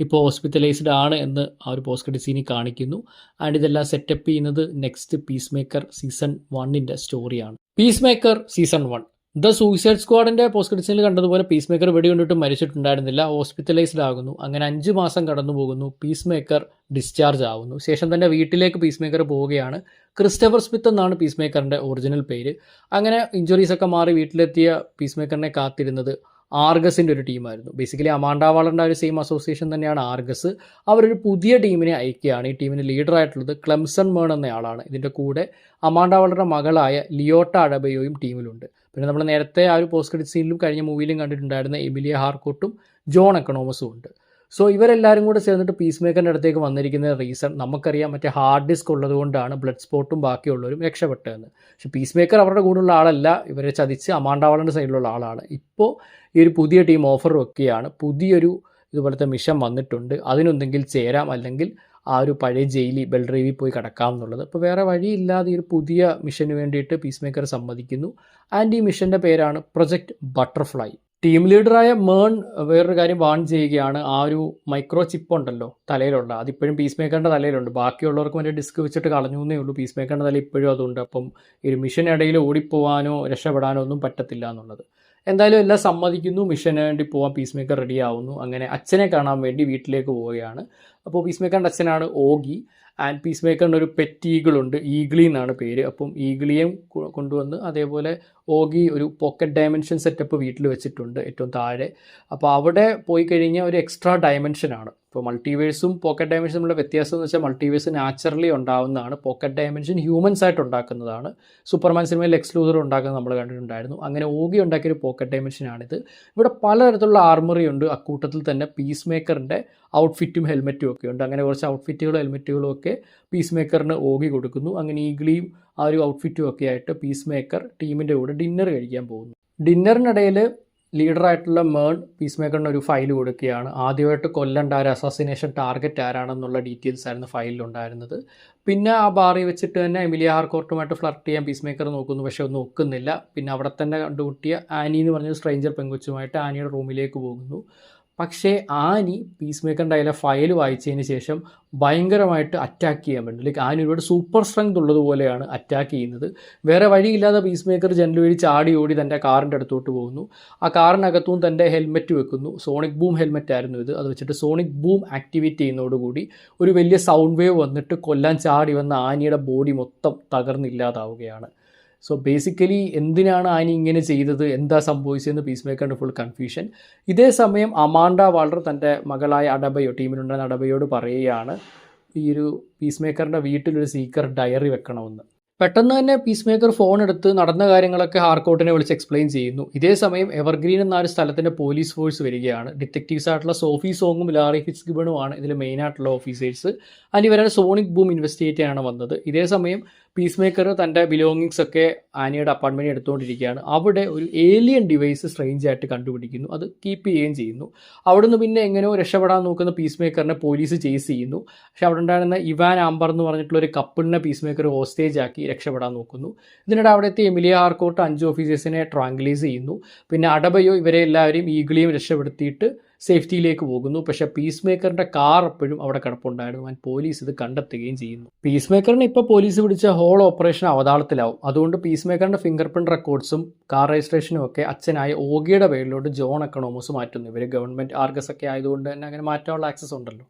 ഇപ്പോൾ ഹോസ്പിറ്റലൈസ്ഡ് ആണ് എന്ന് ആ ഒരു പോസ്റ്റ് ക്രെഡിറ്റ് സീനിൽ കാണിക്കുന്നു. ആൻഡ് ഇതെല്ലാം സെറ്റപ്പ് ചെയ്യുന്നത് നെക്സ്റ്റ് പീസ് മേക്കർ സീസൺ 1 സ്റ്റോറിയാണ്. Peacemaker season 1 the suicide സ്ക്വാഡിൻ്റെ പോസ്റ്റ് ക്രെഡിറ്റ് സീനിൽ കണ്ടതുപോലെ പീസ് മേക്കർ വെടികൊണ്ടിട്ടും മരിച്ചിട്ടുണ്ടായിരുന്നില്ല, ഹോസ്പിറ്റലൈസ്ഡ് ആകുന്നു. അങ്ങനെ 5 മാസം കടന്നു പോകുന്നു, പീസ് മേക്കർ ഡിസ്ചാർജ് ആവുന്നു. ശേഷം തന്നെ വീട്ടിലേക്ക് പീസ് മേക്കർ പോവുകയാണ്. ക്രിസ്റ്റഫർ സ്മിത്ത് എന്നാണ് പീസ് മേക്കറിൻ്റെ ഒറിജിനൽ പേര്. അങ്ങനെ ഇഞ്ചുറീസൊക്കെ മാറി വീട്ടിലെത്തിയ പീസ് മേക്കറിനെ കാത്തിരുന്നത് ആർഗസിൻ്റെ ഒരു ടീമായിരുന്നു. ബേസിക്കലി അമാൻഡ വാളറിൻ്റെ ഒരു സെയിം അസോസിയേഷൻ തന്നെയാണ് ആർഗസ്. അവരൊരു പുതിയ ടീമിനെ അയക്കുകയാണ്. ഈ ടീമിന് ലീഡറായിട്ടുള്ളത് ക്ലെംസൺ മേൺ എന്നയാളാണ്. ഇതിൻ്റെ കൂടെ അമാൻഡ വാളറുടെ മകളായ ലിയോട്ട അഡബയോയും ടീമിലുണ്ട്. പിന്നെ നമ്മൾ നേരത്തെ ആ ഒരു പോസ്റ്റ് ക്രെഡിറ്റ് സീനിലും കഴിഞ്ഞ മൂവിയിലും കണ്ടിട്ടുണ്ടായിരുന്ന എമിലിയ ഹാർക്കോട്ടും ജോൺ എക്കണോമസും ഉണ്ട്. സോ ഇവരെല്ലാവരും കൂടെ ചേർന്നിട്ട് പീസ് മേക്കറിൻ്റെ അടുത്തേക്ക് വന്നിരിക്കുന്ന റീസൺ നമുക്കറിയാം, മറ്റേ ഹാർഡ് ഡിസ്ക് ഉള്ളത് കൊണ്ടാണ് ബ്ലഡ് സ്പോട്ടും ബാക്കിയുള്ളവരും രക്ഷപ്പെട്ടതെന്ന്. പക്ഷേ പീസ് മേക്കർ അവരുടെ കൂടെയുള്ള ആളല്ല, ഇവരെ ചതിച്ച് അമാൻഡ വാളറിൻ്റെ സൈഡിലുള്ള ആളാണ്. ഇപ്പോൾ ഈ ഒരു പുതിയ ടീം ഓഫർ വെക്കുകയാണ്, പുതിയൊരു ഇതുപോലത്തെ മിഷൻ വന്നിട്ടുണ്ട്, അതിനൊന്നെങ്കിൽ ചേരാം, അല്ലെങ്കിൽ ആ ഒരു പഴയ ജയിലിൽ ബെൽറേവിൽ പോയി കിടക്കാം എന്നുള്ളത്. അപ്പോൾ വേറെ വഴിയില്ലാതെ ഈ ഒരു പുതിയ മിഷന് വേണ്ടിയിട്ട് പീസ് മേക്കർ സമ്മതിക്കുന്നു. ആൻഡ് ഈ മിഷൻ്റെ പേരാണ് പ്രൊജക്റ്റ് ബട്ടർഫ്ലൈ. ടീം ലീഡറായ മേൺ വേറൊരു കാര്യം വാൺ ചെയ്യുകയാണ്, ആ ഒരു മൈക്രോ ചിപ്പ് ഉണ്ടല്ലോ തലയിലുള്ള, അതിപ്പോഴും പീസ് മേക്കറിൻ്റെ തലയിലുണ്ട്. ബാക്കിയുള്ളവർക്ക് മറ്റേ ഡിസ്ക് വെച്ചിട്ട് കളഞ്ഞു എന്നേ ഉള്ളൂ, പീസ് മേക്കറിൻ്റെ തല ഇപ്പോഴും അതുണ്ട്. അപ്പം ഈ ഒരു മിഷനിടയിൽ ഓടിപ്പോവാനോ രക്ഷപ്പെടാനോ ഒന്നും പറ്റത്തില്ല എന്നുള്ളത്. എന്തായാലും എല്ലാം സമ്മതിക്കുന്നു, മിഷന് വേണ്ടി പോകാൻ പീസ് മേക്കർ റെഡി ആവുന്നു. അങ്ങനെ അച്ഛനെ കാണാൻ വേണ്ടി വീട്ടിലേക്ക് പോവുകയാണ്. അപ്പോൾ പീസ് മേക്കറിൻ്റെ അച്ഛനാണ് ഓഗി. ആൻഡ് പീസ് മേക്കറിൻ്റെ ഒരു പെറ്റ് ഈഗിളുണ്ട്, ഈഗിളി എന്നാണ് പേര്. അപ്പം ഈഗിളിയും കൊണ്ടുവന്ന്, അതേപോലെ ഓഗി ഒരു പോക്കറ്റ് ഡയമെൻഷൻ സെറ്റപ്പ് വീട്ടിൽ വെച്ചിട്ടുണ്ട് ഏറ്റവും താഴെ. അപ്പോൾ അവിടെ പോയി കഴിഞ്ഞാൽ ഒരു എക്സ്ട്രാ ഡയമെൻഷനാണ്. ഇപ്പോൾ മൾട്ടിവേഴ്സും പോക്കറ്റ് ഡയമെൻഷനും തമ്മിലുള്ള വ്യത്യാസം എന്ന് വെച്ചാൽ മൾട്ടിവേഴ്സ് നാച്ചുറലി ഉണ്ടാകുന്നതാണ്, പോക്കറ്റ് ഡയമെൻഷൻ ഹ്യൂമൻസ് ആയിട്ട് ഉണ്ടാക്കുന്നതാണ്. സൂപ്പർമാൻ സിനിമയിൽ ലെക്സ് ലൂഥർ ഉണ്ടാക്കുന്നത് നമ്മൾ കണ്ടിട്ടുണ്ടായിരുന്നു. അങ്ങനെ ഓഗി ഉണ്ടാക്കിയൊരു പോക്കറ്റ് ഡയമെൻഷനാണിത്. ഇവിടെ പലതരത്തിലുള്ള ആർമറി ഉണ്ട്, അക്കൂട്ടത്തിൽ തന്നെ പീസ് മേക്കറിൻ്റെ ഔട്ട്ഫിറ്റും ഹെൽമെറ്റും ഒക്കെ ഉണ്ട്. അങ്ങനെ കുറച്ച് ഔട്ട്ഫിറ്റുകളും ഹെൽമെറ്റുകളും ഒക്കെ പീസ് മേക്കറിന് ഓഗി കൊടുക്കുന്നു. അങ്ങനെ ഈഗിളിയും ആ ഒരു ഔട്ട്ഫിറ്റും ഒക്കെ ആയിട്ട് പീസ് മേക്കർ ടീമിൻ്റെ കൂടെ ഡിന്നർ കഴിക്കാൻ പോകുന്നു. ഡിന്നറിനിടയിൽ ലീഡറായിട്ടുള്ള മേൺ പീസ് മേക്കറിന് ഒരു ഫയൽ കൊടുക്കുകയാണ്. ആദ്യമായിട്ട് കൊല്ലണ്ട ഒരു അസാസിനേഷൻ ടാർഗറ്റ് ആരാണെന്നുള്ള ഡീറ്റെയിൽസ് ആയിരുന്നു ഫയലിലുണ്ടായിരുന്നത്. പിന്നെ ആ ബാറിൽ വെച്ചിട്ട് തന്നെ എമിലിയ ഹാർക്കോട്ടുമായിട്ട് ഫ്ലർട്ട് ചെയ്യാൻ പീസ് മേക്കർ നോക്കുന്നു, പക്ഷേ ഒന്നും ഒക്കുന്നില്ല. പിന്നെ അവിടെ തന്നെ കണ്ടുമുട്ടിയ ആനി എന്ന് പറഞ്ഞൊരു സ്ട്രേഞ്ചർ പെങ്കൊച്ചുമായിട്ട് ആനിയുടെ റൂമിലേക്ക് പോകുന്നു. പക്ഷേ ആനി പീസ് മേക്കറിൻ്റെ അതിലെ ഫയൽ വായിച്ചതിന് ശേഷം ഭയങ്കരമായിട്ട് അറ്റാക്ക് ചെയ്യാൻ പറ്റും. ലൈക്ക് ആനി ഒരുപാട് സൂപ്പർ സ്ട്രെങ്ത് ഉള്ളതുപോലെയാണ് അറ്റാക്ക് ചെയ്യുന്നത്. വേറെ വഴിയില്ലാതെ പീസ് മേക്കർ ജനൽ വഴി ചാടി ഓടി തൻ്റെ കാറിൻ്റെ അടുത്തോട്ട് പോകുന്നു. ആ കാറിനകത്തും തൻ്റെ ഹെൽമെറ്റ് വെക്കുന്നു. സോണിക് ബൂം ഹെൽമെറ്റ് ആയിരുന്നു ഇത്. അത് വെച്ചിട്ട് സോണിക് ബൂം ആക്ടിവേറ്റ് ചെയ്യുന്നതോടുകൂടി ഒരു വലിയ സൗണ്ട് വേവ് വന്നിട്ട് കൊല്ലാൻ ചാടി വന്ന ആനിയുടെ ബോഡി മൊത്തം തകർന്നില്ലാതാവുകയാണ്. സോ ബേസിക്കലി എന്തിനാണ് ആനി ഇങ്ങനെ ചെയ്തത്, എന്താ സംഭവിച്ചതെന്ന് പീസ് മേക്കറിൻ്റെ ഫുൾ കൺഫ്യൂഷൻ. ഇതേ സമയം അമാൻഡ വാളർ തൻ്റെ മകളായ അഡബയോ, ടീമിലുണ്ടായിരുന്ന അഡബയോട് പറയുകയാണ് ഈ ഒരു പീസ് മേക്കറിൻ്റെ വീട്ടിലൊരു സീക്രട്ട് ഡയറി വെക്കണമെന്ന്. പെട്ടെന്ന് തന്നെ പീസ് മേക്കർ ഫോൺ എടുത്ത് നടന്ന കാര്യങ്ങളൊക്കെ ഹാർക്കോട്ടിനെ വിളിച്ച് എക്സ്പ്ലെയിൻ ചെയ്യുന്നു. ഇതേ സമയം എവർഗ്രീൻ എന്ന ഒരു സ്ഥലത്തിൻ്റെ പോലീസ് ഫോഴ്സ് വരികയാണ്. ഡിറ്റക്റ്റീവ്സ് ആയിട്ടുള്ള സോഫി സോങ്ങും ലാറി ഫിറ്റ്സ്ഗിബണുമാണ് ഇതിൽ മെയിനായിട്ടുള്ള ഓഫീസേഴ്സ്. ആൻഡ് ഇവരുടെ സോണിക് ബൂം ഇൻവെസ്റ്റിഗേറ്റ് ചെയ്യാനാണ് വന്നത്. ഇതേ സമയം പീസ് മേക്കർ തൻ്റെ ബിലോങ്ങിങ്സ് ഒക്കെ ആനിയുടെ അപ്പാർട്ട്മെൻറ്റിൽ എടുത്തുകൊണ്ടിരിക്കുകയാണ്. അവിടെ ഒരു ഏലിയൻ ഡിവൈസ് സ്ട്രേഞ്ച് ആയിട്ട് കണ്ടുപിടിക്കുന്നു, അത് കീപ്പ് ചെയ്യുകയും ചെയ്യുന്നു. അവിടെ നിന്ന് പിന്നെ എങ്ങനെയോ രക്ഷപ്പെടാൻ നോക്കുന്ന പീസ് മേക്കറിനെ പോലീസ് ചേസ് ചെയ്യുന്നു. പക്ഷേ അവിടെ ഉണ്ടായിരുന്ന ഇവാൻ ആംബർ എന്ന് പറഞ്ഞിട്ടുള്ള ഒരു കപ്പിളിനെ പീസ് മേക്കർ ഹോസ്റ്റേജ് ആക്കി രക്ഷപ്പെടാൻ നോക്കുന്നു. ഇതിനിടെ അവിടെ എത്തി എമിലിയ ഹാർക്കോട്ട് 5 ഓഫീസേഴ്സിനെ ട്രാങ്ക്ലൈസ് ചെയ്യുന്നു. പിന്നെ അഡബയോ ഇവരെ എല്ലാവരെയും ഈഗിളിയും രക്ഷപ്പെടുത്തിയിട്ട് സേഫ്റ്റിയിലേക്ക് പോകുന്നു. പക്ഷേ പീസ് മേക്കറിൻ്റെ കാർ എപ്പോഴും അവിടെ കിടപ്പുണ്ടായിരുന്നു. ആൻഡ് പോലീസ് ഇത് കണ്ടെത്തുകയും ചെയ്യുന്നു. പീസ് മേക്കറിന് ഇപ്പോൾ പോലീസ് പിടിച്ച ഹോൾ ഓപ്പറേഷൻ അവതാളത്തിലാവും. അതുകൊണ്ട് പീസ് മേക്കറിൻ്റെ ഫിംഗർ പ്രിൻറ്റ് റെക്കോർഡ്സും കാർ രജിസ്ട്രേഷനും ഒക്കെ അച്ഛനായ ഓഗിയുടെ പേരിലോട്ട് ജോൺ എക്കണോമസ് മാറ്റുന്നു. ഇവർ ഗവൺമെൻറ് ആർഗസ് ഒക്കെ ആയതുകൊണ്ട് തന്നെ അങ്ങനെ മാറ്റാനുള്ള ആക്സസ് ഉണ്ടല്ലോ,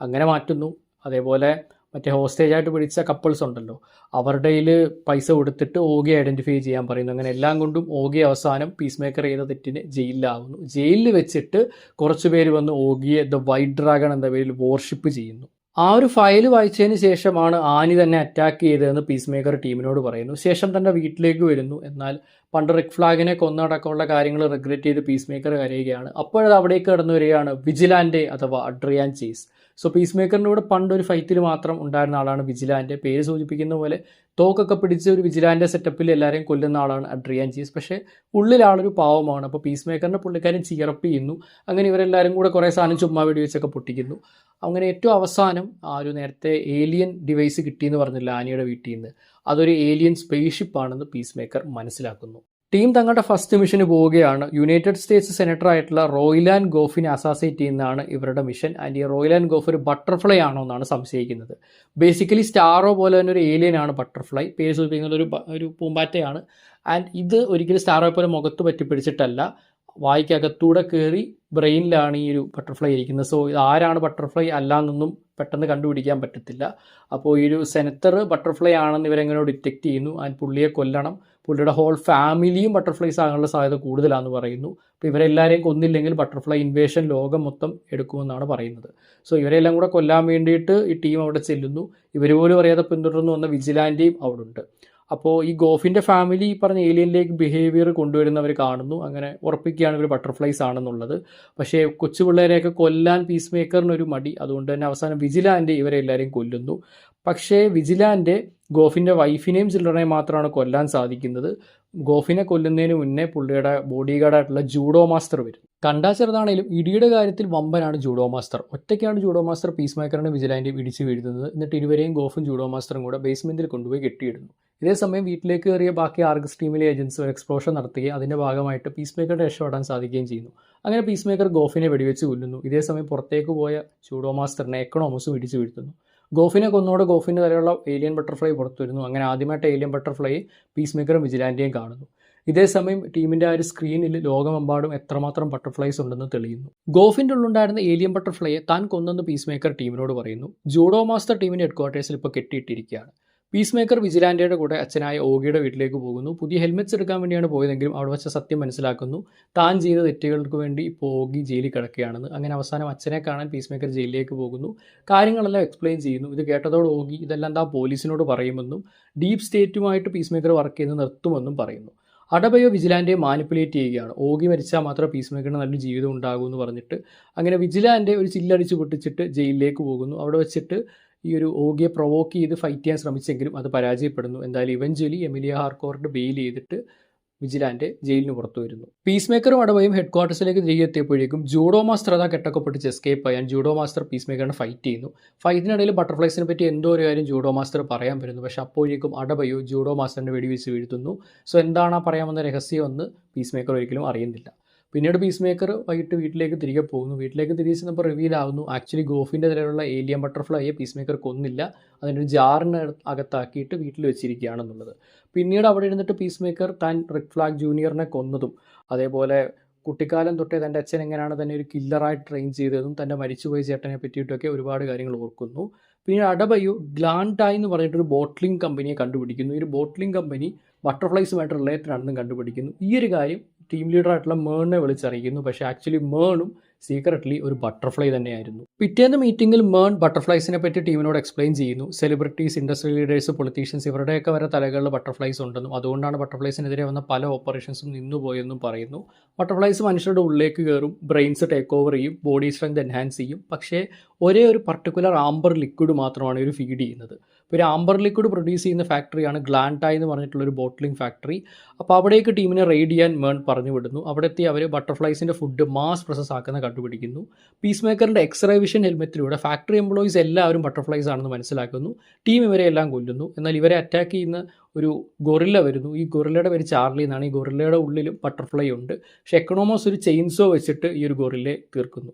അങ്ങനെ മാറ്റുന്നു. അതേപോലെ മറ്റേ ഹോസ്റ്റേജായിട്ട് പിടിച്ച കപ്പിൾസ് ഉണ്ടല്ലോ, അവരുടെ കയ്യിൽ പൈസ കൊടുത്തിട്ട് ഓഗിയെ ഐഡൻറ്റിഫൈ ചെയ്യാൻ പറയുന്നു. അങ്ങനെ എല്ലാം കൊണ്ടും ഓഗി അവസാനം പീസ് മേക്കർ ചെയ്ത തെറ്റിന് ജയിലിലാവുന്നു. ജയിലിൽ വെച്ചിട്ട് കുറച്ച് പേര് വന്ന് ഓഗിയെ ദ വൈറ്റ് ഡ്രാഗൺ എന്ന പേരിൽ വോർഷിപ്പ് ചെയ്യുന്നു. ആ ഒരു ഫയൽ വായിച്ചതിന് ശേഷമാണ് ആനി തന്നെ അറ്റാക്ക് ചെയ്തതെന്ന് പീസ് മേക്കർ ടീമിനോട് പറയുന്നു. ശേഷം തൻ്റെ വീട്ടിലേക്ക് വരുന്നു. എന്നാൽ പണ്ട് റിക് ഫ്ലാഗിനെ കൊന്നടക്കമുള്ള കാര്യങ്ങൾ റിഗ്രറ്റ് ചെയ്ത് പീസ് മേക്കർ കരയുകയാണ്. അപ്പോഴത് അവിടേക്ക് കടന്നു വരികയാണ് വിജിലാൻഡെ അഥവാ അഡ്രിയാൻ ചേസ്. സോ പീസ് മേക്കറിൻ്റെ കൂടെ പണ്ടൊരു ഫൈറ്റിൽ മാത്രം ഉണ്ടായിരുന്ന ആളാണ് വിജിലാൻഡെ. പേര് സൂചിപ്പിക്കുന്ന പോലെ തോക്കൊക്കെ പിടിച്ച് ഒരു വിജിലാൻഡെ സെറ്റപ്പിൽ എല്ലാവരെയും കൊല്ലുന്ന ആളാണ് അഡ്രിയാൻ ചേസ്. പക്ഷേ ഉള്ളിൽ ആളൊരു പാവമാണ്. അപ്പോൾ പീസ് മേക്കറിൻ്റെ പുള്ളിക്കാരൻ ചിയറപ്പ് ചെയ്യുന്നു. അങ്ങനെ ഇവരെല്ലാവരും കൂടെ കുറേ സാധനം ചുമ്മാ വെടിവെച്ചൊക്കെ പൊട്ടിക്കുന്നു. അങ്ങനെ ഏറ്റവും അവസാനം ആ ഒരു നേരത്തെ ഏലിയൻ ഡിവൈസ് കിട്ടിയെന്ന് പറഞ്ഞില്ല ആനിയുടെ വീട്ടിൽ നിന്ന്, അതൊരു ഏലിയൻ സ്പേസ്ഷിപ്പ് ആണെന്ന് പീസ് മേക്കർ മനസ്സിലാക്കുന്നു. ടീം തങ്ങളുടെ ഫസ്റ്റ് മിഷന് പോവുകയാണ്. യുണൈറ്റഡ് സ്റ്റേറ്റ്സ് സെനറ്റർ ആയിട്ടുള്ള റോയ്ലാൻ ഗോഫിനെ അസാസിനേറ്റ് ചെയ്യുന്നതാണ് ഇവരുടെ മിഷൻ. ആൻഡ് ഈ റോയ്ലാൻ ഗോഫ് ഒരു ബട്ടർഫ്ലൈ ആണോ എന്നാണ് സംശയിക്കുന്നത്. ബേസിക്കലി സ്റ്റാറോ പോലെ തന്നെ ഒരു ഏലിയൻ ആണ് ബട്ടർഫ്ലൈ. പേര് സൂചിപ്പിക്കുന്നത് ഒരു പൂമ്പാറ്റയാണ്. ആൻഡ് ഇത് ഒരിക്കലും സ്റ്റാറോ പോലെ മുഖത്ത് പറ്റി പിടിച്ചിട്ടല്ല, വായിക്കകത്തൂടെ കയറി ബ്രെയിനിലാണ് ഈ ഒരു ബട്ടർഫ്ലൈ ഇരിക്കുന്നത്. സോ ഇത് ആരാണ് ബട്ടർഫ്ലൈ അല്ലാന്നൊന്നും പെട്ടെന്ന് കണ്ടുപിടിക്കാൻ പറ്റത്തില്ല. അപ്പോൾ ഈ ഒരു സെനറ്റർ ബട്ടർഫ്ലൈ ആണെന്ന് ഇവരെങ്ങനെ ഡിറ്റക്റ്റ് ചെയ്യുന്നു. ആൻഡ് പുള്ളിയെ കൊല്ലണം. പുള്ളിയുടെ ഹോൾ ഫാമിലിയും ബട്ടർഫ്ലൈസ് ആകാനുള്ള സാധ്യത കൂടുതലാണെന്ന് പറയുന്നു. അപ്പോൾ ഇവരെല്ലാവരെയും കൊന്നില്ലെങ്കിൽ ബട്ടർഫ്ലൈ ഇൻവേഷൻ ലോകം മൊത്തം എടുക്കുമെന്നാണ് പറയുന്നത്. സോ ഇവരെല്ലാം കൂടെ കൊല്ലാൻ വേണ്ടിയിട്ട് ഈ ടീം അവിടെ ചെല്ലുന്നു. ഇവർ പോലും അറിയാതെ പിന്തുടർന്നു വന്ന വിജിലാൻഡേയും അവിടെ ഉണ്ട്. അപ്പോൾ ഈ ഗോഫിൻ്റെ ഫാമിലി ഈ പറഞ്ഞ ഏലിയനിലേക്ക് ബിഹേവിയർ കൊണ്ടുവരുന്നവർ കാണുന്നു. അങ്ങനെ ഉറപ്പിക്കുകയാണ് ഇവർ ബട്ടർഫ്ലൈസ് ആണെന്നുള്ളത്. പക്ഷേ കൊച്ചു പിള്ളേരെയൊക്കെ കൊല്ലാൻ പീസ് മേക്കറിനൊരു മടി. അതുകൊണ്ട് തന്നെ അവസാനം വിജിലാൻഡെ ഇവരെല്ലാവരെയും കൊല്ലുന്നു. പക്ഷേ വിജിലാൻഡെ ഗോഫിൻ്റെ വൈഫിനെയും ചിൽഡ്രനെയും മാത്രമാണ് കൊല്ലാൻ സാധിക്കുന്നത്. ഗോഫിനെ കൊല്ലുന്നതിന് മുന്നേ പുള്ളിയുടെ ബോഡി ഗാർഡായിട്ടുള്ള ജൂഡോ മാസ്റ്റർ വരും. കണ്ടാ ചെറുതാണെങ്കിലും ഇടിയുടെ കാര്യത്തിൽ വമ്പനാണ് ജൂഡോ മാസ്റ്റർ. ഒറ്റയ്ക്കാണ് ജൂഡോ മാസ്റ്റർ പീസ് മേക്കറിനെ വിജിലാൻഡെയും ഇടിച്ച് വീഴുന്നത്. എന്നിട്ട് ഇരുവരെയും ഗോഫും ജൂഡോ മാസ്റ്ററും കൂടെ ബേസ്മെൻറ്റിൽ കൊണ്ടുപോയി കെട്ടിയിടുന്നു. ഇതേസമയം വീട്ടിലേക്ക് കയറിയ ബാക്കി ആർഗസ് ടീമിലെ ഏജൻസ് ഒരു എക്സ്പ്ലോഷൻ നടത്തുകയും അതിൻ്റെ ഭാഗമായിട്ട് പീസ് മേക്കറുടെ രക്ഷപ്പെടാൻ സാധിക്കുകയും ചെയ്യുന്നു. അങ്ങനെ പീസ് മേക്കർ ഗോഫിനെ വെടിവെച്ച് കൊല്ലുന്നു. ഇതേസമയം പുറത്തേക്ക് പോയ ജൂഡോ മാസ്റ്ററിനെ എക്കണോമസും ഇടിച്ച് വീഴ്ത്തുന്നു. ഗോഫിനെ കൊന്നോടെ ഗോഫിൻ്റെ തലയുള്ള ഏലിയൻ ബട്ടർഫ്ലൈ പുറത്തു വരുന്നു. അങ്ങനെ ആദ്യമായിട്ട് ഏലിയൻ ബട്ടർഫ്ലൈ പീസ് മേക്കറും വിജിലാൻഡെയും കാണുന്നു. ഇതേസമയം ടീമിൻ്റെ ആ ഒരു സ്ക്രീനിൽ ലോകമെമ്പാടും എത്രമാത്രം ബട്ടർഫ്ലൈസ് ഉണ്ടെന്ന് തെളിയുന്നു. ഗോഫിൻ്റെ ഉള്ളുണ്ടായിരുന്ന ഏലിയൻ ബട്ടർഫ്ലൈയെ താൻ കൊന്നെന്ന് പീസ് മേക്കർ ടീമിനോട് പറയുന്നു. ജൂഡോ മാസ്റ്റർ ടീമിൻ്റെ ഹെഡ്ക്വാർട്ടേഴ്സിൽ ഇപ്പോൾ കെട്ടിയിട്ടിരിക്കുകയാണ്. പീസ് മേക്കർ വിജിലാൻഡയുടെ കൂടെ അച്ഛനായ ഓഗിയുടെ വീട്ടിലേക്ക് പോകുന്നു. പുതിയ ഹെൽമെറ്റ്സ് എടുക്കാൻ വേണ്ടിയാണ് പോയതെങ്കിലും അവിടെ വെച്ച സത്യം മനസ്സിലാക്കുന്നു. താൻ ചെയ്ത തെറ്റുകൾക്ക് വേണ്ടി ഇപ്പോൾ ഓഗി ജയിലിൽ കിടക്കുകയാണെന്ന്. അങ്ങനെ അവസാനം അച്ഛനെ കാണാൻ പീസ് മേക്കർ ജയിലിലേക്ക് പോകുന്നു. കാര്യങ്ങളെല്ലാം എക്സ്പ്ലെയിൻ ചെയ്യുന്നു. ഇത് കേട്ടതോടെ ഓഗി ഇതെല്ലാം താൻ പോലീസിനോട് പറയുമെന്നും ഡീപ്പ് സ്റ്റേറ്റുമായിട്ട് പീസ് മേക്കർ വർക്ക് ചെയ്യുന്നത് നിർത്തുമെന്നും പറയുന്നു. അഡബയോ വിജിലാൻഡെ മാനിപ്പുലേറ്റ് ചെയ്യുകയാണ്. ഓഗി മരിച്ചാൽ മാത്രമേ പീസ് മേക്കറിന് നല്ലൊരു ജീവിതം ഉണ്ടാകൂ എന്ന് പറഞ്ഞിട്ട് അങ്ങനെ വിജിലാൻഡെ ഒരു ചില്ലടിച്ച് പൊട്ടിച്ചിട്ട് ജയിലിലേക്ക് പോകുന്നു. അവിടെ വെച്ചിട്ട് ഈ ഒരു ഓഗിയെ പ്രൊവോക്ക് ചെയ്ത് ഫൈറ്റ് ചെയ്യാൻ ശ്രമിച്ചെങ്കിലും അത് പരാജയപ്പെടുന്നു. എന്തായാലും ഇവഞ്ച്വലി എമിലിയ ഹാർക്കോർട്ട് ബെയിൽ ചെയ്തിട്ട് വിജിലാൻഡെ ജയിലിന് പുറത്തു വരുന്നു. പീസ് മേക്കറും അടവയും ഹെഡ് ക്വാർട്ടേഴ്സിലേക്ക് തിരികെ എത്തിയപ്പോഴേക്കും ജൂഡോ മാസ്റ്റർ അതാ കെട്ടൊക്കെ പൊട്ടിച്ച് എസ്കേപ്പ് ചെയ്യാൻ ജൂഡോ മാസ്റ്റർ പീസ് മേക്കറിനെ ഫൈറ്റ് ചെയ്യുന്നു. ഫൈറ്റിനിടയിൽ ബട്ടർഫ്ലൈസിനെ പറ്റി എന്തോ ഒരു കാര്യം ജൂഡോ മാസ്റ്റർ പറയാൻ വരുന്നു. പക്ഷേ അപ്പോഴേക്കും അടവയോ ജൂഡോ മാസ്റ്ററിൻ്റെ വെടിവെച്ച് വീഴ്ത്തുന്നു. സോ എന്താണ് ആ പറയാമെന്ന രഹസ്യമെന്ന് പീസ് മേക്കർ ഒരിക്കലും അറിയുന്നില്ല. പിന്നീട് പീസ് മേക്കർ വൈകിട്ട് വീട്ടിലേക്ക് തിരികെ പോകുന്നു. വീട്ടിലേക്ക് തിരികെ ചെന്നപ്പോൾ റിവീൽ ആവുന്നു ആക്ച്വലി ഗോഫിൻ്റെ തലയിലുള്ള ഏലിയൻ ബട്ടർഫ്ലൈയെ പീസ് മേക്കർ കൊന്നില്ല, അതിൻ്റെ ഒരു ജാറിന് അകത്താക്കിയിട്ട് വീട്ടിൽ വെച്ചിരിക്കുകയാണെന്നുള്ളത്. പിന്നീട് അവിടെ ഇരുന്നിട്ട് പീസ് മേക്കർ താൻ റിക് ഫ്ലാഗ് ജൂനിയറിനെ കൊന്നതും അതേപോലെ കുട്ടിക്കാലം തൊട്ടേ തൻ്റെ അച്ഛൻ എങ്ങനെയാണ് തന്നെ ഒരു കില്ലറായിട്ട് ട്രെയിൻ ചെയ്തതും തൻ്റെ മരിച്ചുപോയ ചേട്ടനെ പറ്റിയിട്ടൊക്കെ ഒരുപാട് കാര്യങ്ങൾ ഓർക്കുന്നു. പിന്നെ അഡബയോ ഗ്ലാൻഡായി എന്ന് പറഞ്ഞിട്ടൊരു ബോട്ട്ലിംഗ് കമ്പനിയെ കണ്ടുപിടിക്കുന്നു. ഈ ഒരു ബോട്ട്ലിംഗ് കമ്പനി ബട്ടർഫ്ലൈസുമായിട്ട് റിലേറ്റഡ് ആണെന്നും കണ്ടുപിടിക്കുന്നു. ഈ ഒരു കാര്യം ടീം ലീഡറായിട്ടുള്ള മേണിനെ വിളിച്ചറിയിക്കുന്നു. പക്ഷേ ആക്ച്വലി മേണും സീക്രട്ട്ലി ഒരു ബട്ടർഫ്ലൈ തന്നെയായിരുന്നു. പിറ്റേന്ന് മീറ്റിംഗിൽ മേൺ ബട്ടർഫ്ലൈസിനെ പറ്റി ടീമിനോട് എക്സ്പ്ലെയിൻ ചെയ്യുന്നു. സെലിബ്രിറ്റീസ്, ഇൻഡസ്ട്രി ലീഡേഴ്സ്, പൊളിറ്റീഷ്യൻസ് ഇവരുടെയൊക്കെ വരെ തലകളിൽ ബട്ടർഫ്ലൈസ് ഉണ്ടെന്നും അതുകൊണ്ടാണ് ബട്ടർഫ്ലൈസിനെതിരെ വന്ന പല ഓപ്പറേഷൻസും നിന്നുപോയെന്നും പറയുന്നു. ബട്ടർഫ്ലൈസ് മനുഷ്യരുടെ ഉള്ളിലേക്ക് കയറും, ബ്രെയിൻസ് ടേക്ക് ഓവർ ചെയ്യും, ബോഡി സ്ട്രെങ്ത് എൻഹാൻസ് ചെയ്യും. പക്ഷേ ഒരേ ഒരു പർട്ടിക്കുലർ ആംബർ ലിക്വിഡ് മാത്രമാണ് ഇവർ ഫീഡ് ചെയ്യുന്നത്. ഇപ്പോൾ ഒരു ആംബർ ലിക്വിഡ് പ്രൊഡ്യൂസ് ചെയ്യുന്ന ഫാക്ടറിയാണ് ഗ്ലാൻഡായി എന്ന് പറഞ്ഞിട്ടുള്ളൊരു ബോട്ട്ലിംഗ് ഫാക്ടറി. അപ്പോൾ അവിടേക്ക് ടീമിനെ റെയ്ഡ് ചെയ്യാൻ മേൺ പറഞ്ഞു വിടുന്നു. അവിടെ എത്തി അവർ ബട്ടർഫ്ലൈസിൻ്റെ ഫുഡ് മാസ് പ്രോസസ് ആക്കുന്ന കണ്ടുപിടിക്കുന്നു. പീസ് മേക്കറിൻ്റെ എക്സ്റേ വിഷൻ ഹെൽമെറ്റിലൂടെ ഫാക്ടറി എംപ്ലോയീസ് എല്ലാവരും ബട്ടർഫ്ലൈസ് ആണെന്ന് മനസ്സിലാക്കുന്നു. ടീം ഇവരെ എല്ലാം കൊല്ലുന്നു. എന്നാൽ ഇവരെ അറ്റാക്ക് ചെയ്യുന്ന ഒരു ഗൊറില്ല വരുന്നു. ഈ ഗൊറില്ലയുടെ പേര് ചാർലി എന്നാണ്. ഈ ഗൊറില്ലയുടെ ഉള്ളിലും ബട്ടർഫ്ലൈ ഉണ്ട്. പക്ഷേ എക്കണോമോസ് ഒരു ചെയിൻസോ വെച്ചിട്ട് ഈ ഒരു ഗൊറില്ലയെ തീർക്കുന്നു.